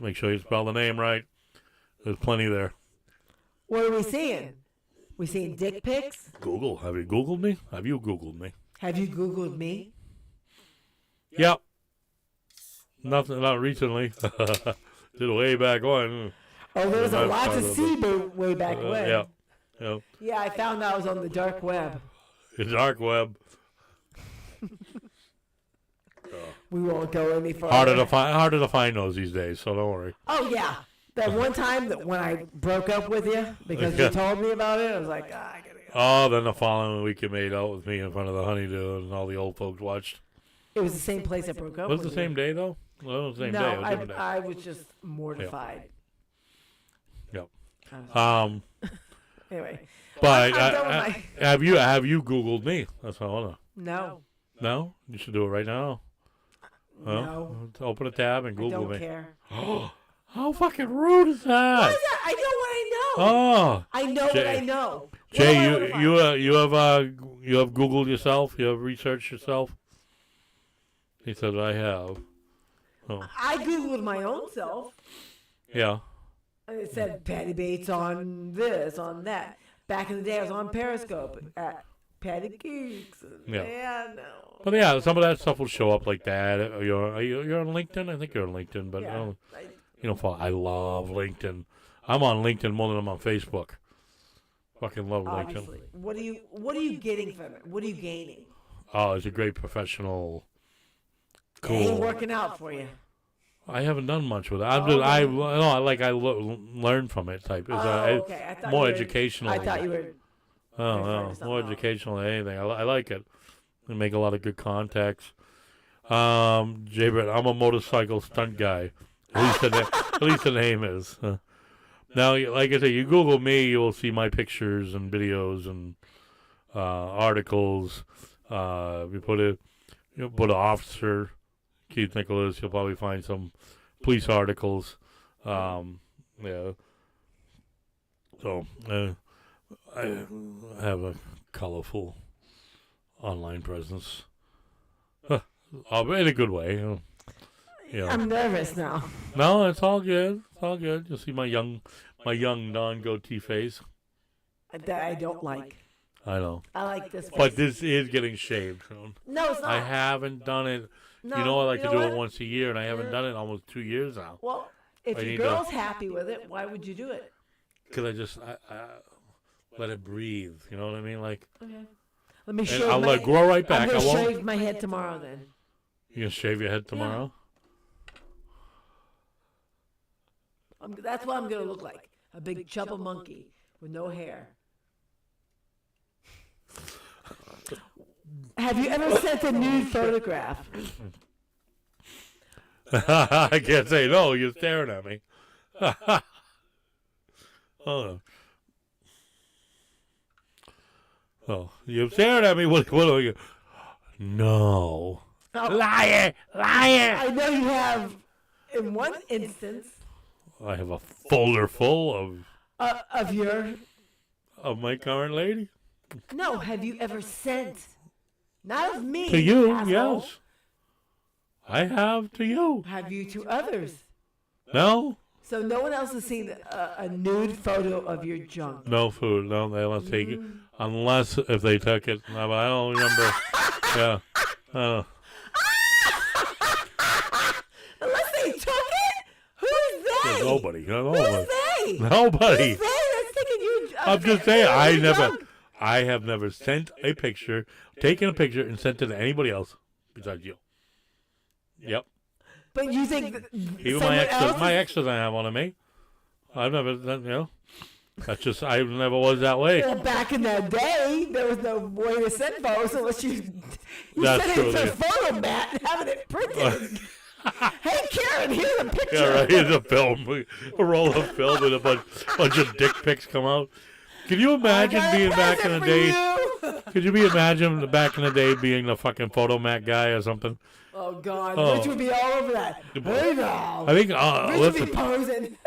B: make sure you spell the name right. There's plenty there.
A: What are we seeing? We seeing dick pics?
B: Google. Have you Googled me? Have you Googled me?
A: Have you Googled me?
B: Yep. Nothing, not recently. Did way back when.
A: Oh, there's a lot to see way back when.
B: Yeah. Yeah.
A: Yeah, I found out I was on the dark web.
B: The dark web.
A: We won't go any further.
B: Harder to find those these days, so don't worry.
A: Oh, yeah. That one time that when I broke up with you because you told me about it, I was like, I gotta go.
B: Oh, then the following week you made out with me in front of the honeydew and all the old folks watched.
A: It was the same place I broke up
B: Was
A: with
B: it the same day, though? Well, it was the same day. It was a different day.
A: I was just mortified.
B: Yep.
A: Anyway.
B: But
A: I'm done with
B: have you Googled me? That's what I want to.
A: No.
B: No? You should do it right now.
A: No.
B: Open a tab and
A: I
B: Google
A: don't
B: me.
A: care.
B: How fucking rude is that?
A: What is that? I know what I know.
B: Oh.
A: I know what I know.
B: Jay, you have Googled yourself? You have researched yourself? He said, I have. Oh.
A: I Googled my own self.
B: Yeah.
A: And it said Patty Bates on this, on that. Back in the day, I was on Periscope at Patty Geeks.
B: Yeah.
A: No.
B: But yeah, some of that stuff will show up like that. You're on LinkedIn? I think you're on LinkedIn, but
A: Yeah.
B: I love LinkedIn. I'm on LinkedIn more than I'm on Facebook. Fucking love
A: Obviously.
B: LinkedIn.
A: What are you getting from it? What are you gaining?
B: Oh, it's a great professional. Cool.
A: It ain't working out for you.
B: I haven't done much with it. I learn from it type. It's
A: okay. I thought
B: more
A: you were,
B: educational.
A: I thought you were.
B: No, more educational than anything. I like it. I make a lot of good contacts. Jay Brett, I'm a motorcycle stunt guy. At least the name is. Now, like I said, you Google me, you will see my pictures and videos and articles. You put an officer, Keith Nicholas, you'll probably find some police articles. Yeah. So, I have a colorful online presence. In a good way.
A: I'm nervous now.
B: No, it's all good. It's all good. You'll see my young non-goatee face.
A: That I don't like.
B: I know.
A: I like this.
B: But this is getting shaved.
A: No, it's not.
B: I haven't done it.
A: No,
B: I like to do
A: what?
B: it once a year, and I haven't done it in almost 2 years now.
A: Well, if your girl's happy with it, why would you do it?
B: Because I let it breathe. You know what I mean? Like.
A: Okay. Let me shave.
B: I'll let it grow right back.
A: I'm gonna shave my head tomorrow then.
B: You gonna shave your head tomorrow?
A: That's what I'm gonna look like. A big chubba monkey with no hair. Have you ever sent a nude photograph?
B: I can't say no. You're staring at me. Oh. Oh, you're staring at me. What are you? No.
A: Oh,
B: Liar! Liar!
A: I know you have, in one instance,
B: I have a folder full
A: of your.
B: of my current lady.
A: No, have you ever sent? Not of me.
B: To you,
A: asshole.
B: yes. I have to you.
A: Have you to others?
B: No?
A: So no one else has seen a nude photo of your junk.
B: No food. No, they don't take it. Unless if they took it. No, but I don't remember. Yeah.
A: Unless they took it? Who's they?
B: There's nobody.
A: Who's they?
B: Nobody.
A: Who's they that's taking you?
B: I'm just saying, I have never sent a picture, taken a picture, and sent it to anybody else besides you. Yep.
A: But you think that
B: Even
A: someone else
B: my exes don't have one of me. I've never, that's just, I never was that way.
A: Well, back in that day, there was no way to send photos unless you
B: That's
A: sent
B: true,
A: it to a
B: yeah.
A: photo mat and having it printed. Hey, Karen, here's a picture.
B: Yeah, right. Here's a film, a roll of film, and a bunch of dick pics come out. Can you imagine being back in the day? Could you imagine back in the day being the fucking photo mat guy or something?
A: Oh, God.
B: Oh.
A: Rich would be all over that. Hey, now.
B: I think,
A: Rich would
B: listen,
A: be posing.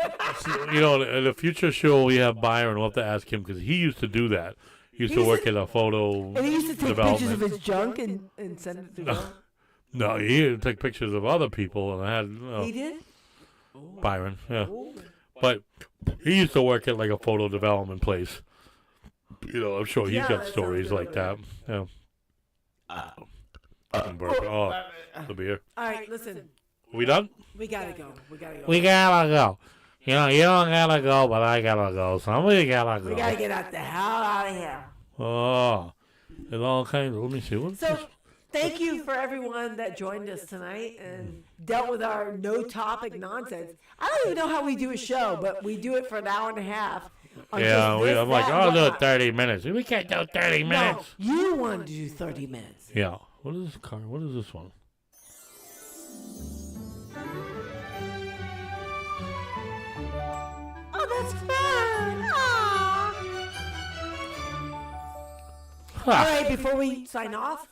B: in the future show we have Byron. We'll have to ask him because he used to do that. He used to work at a photo
A: And he used to take
B: development.
A: pictures of his junk and send it through.
B: No, he would take pictures of other people, and I had
A: He did?
B: Byron. Yeah, but he used to work at like a photo development place. I'm sure he's
A: Yeah,
B: got
A: that
B: stories
A: sounds
B: like
A: good.
B: that. Yeah. The beer.
A: All right, listen.
B: We done?
A: We gotta go. We gotta go.
B: We gotta go. You don't gotta go, but I gotta go. Somebody gotta go.
A: We gotta get out the hell out of here.
B: Oh, there's all kinds. Let me see. What's
A: So,
B: this?
A: thank you for everyone that joined us tonight and dealt with our no-topic nonsense. I don't even know how we do a show, but we do it for an hour and a half. on
B: Yeah,
A: just this,
B: I'm like,
A: that,
B: I'll do
A: whatnot.
B: 30 minutes. We can't do 30
A: No,
B: minutes.
A: you wanted to do 30 minutes.
B: Yeah. What is this car? What is this one?
A: Oh, that's fun. Aw. All right, before we sign off,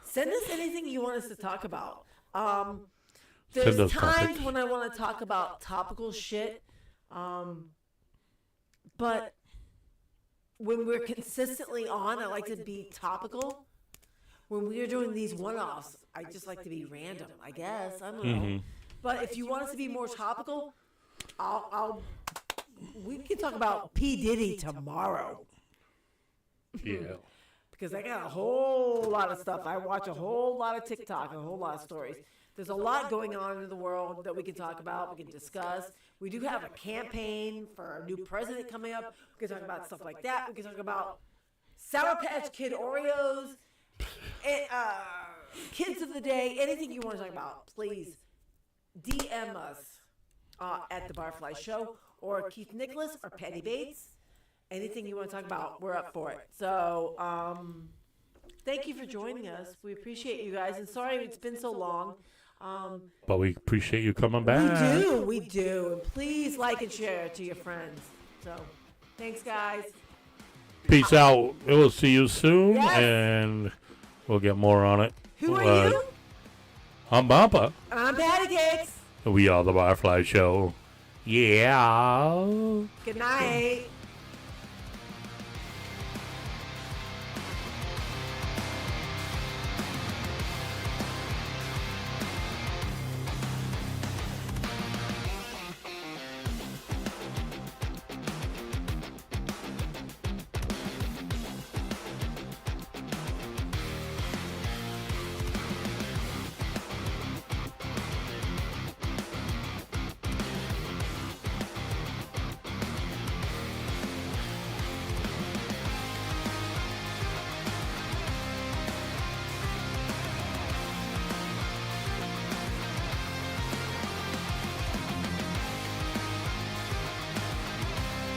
A: send us anything you want us to talk about. There's
B: those
A: times
B: topics.
A: when I want to talk about topical shit, but when we're consistently on, I like to be topical. When we are doing these one-offs, I just like to be random, I guess. I don't know. But if you want us to be more topical, we can talk about P. Diddy tomorrow.
B: Yeah.
A: Because I got a whole lot of stuff. I watch a whole lot of TikTok, a whole lot of stories. There's a lot going on in the world that we can talk about, we can discuss. We do have a campaign for a new president coming up. We can talk about stuff like that. We can talk about Sour Patch Kid Oreos, kids of the day, anything you want to talk about, please DM us at the Barflies Show or Keith Nicholas or Patty Bates. Anything you want to talk about, we're up for it. So, thank you for joining us. We appreciate you guys, and sorry it's been so long.
B: But we appreciate you coming back.
A: We do. And please like and share it to your friends. So, thanks, guys.
B: Peace out. We'll see you soon,
A: Yes.
B: and we'll get more on it.
A: Who are you?
B: I'm Bumpa.
A: And I'm Patty Cakes.
B: We are the Barfly Show. Yeah.
A: Good night.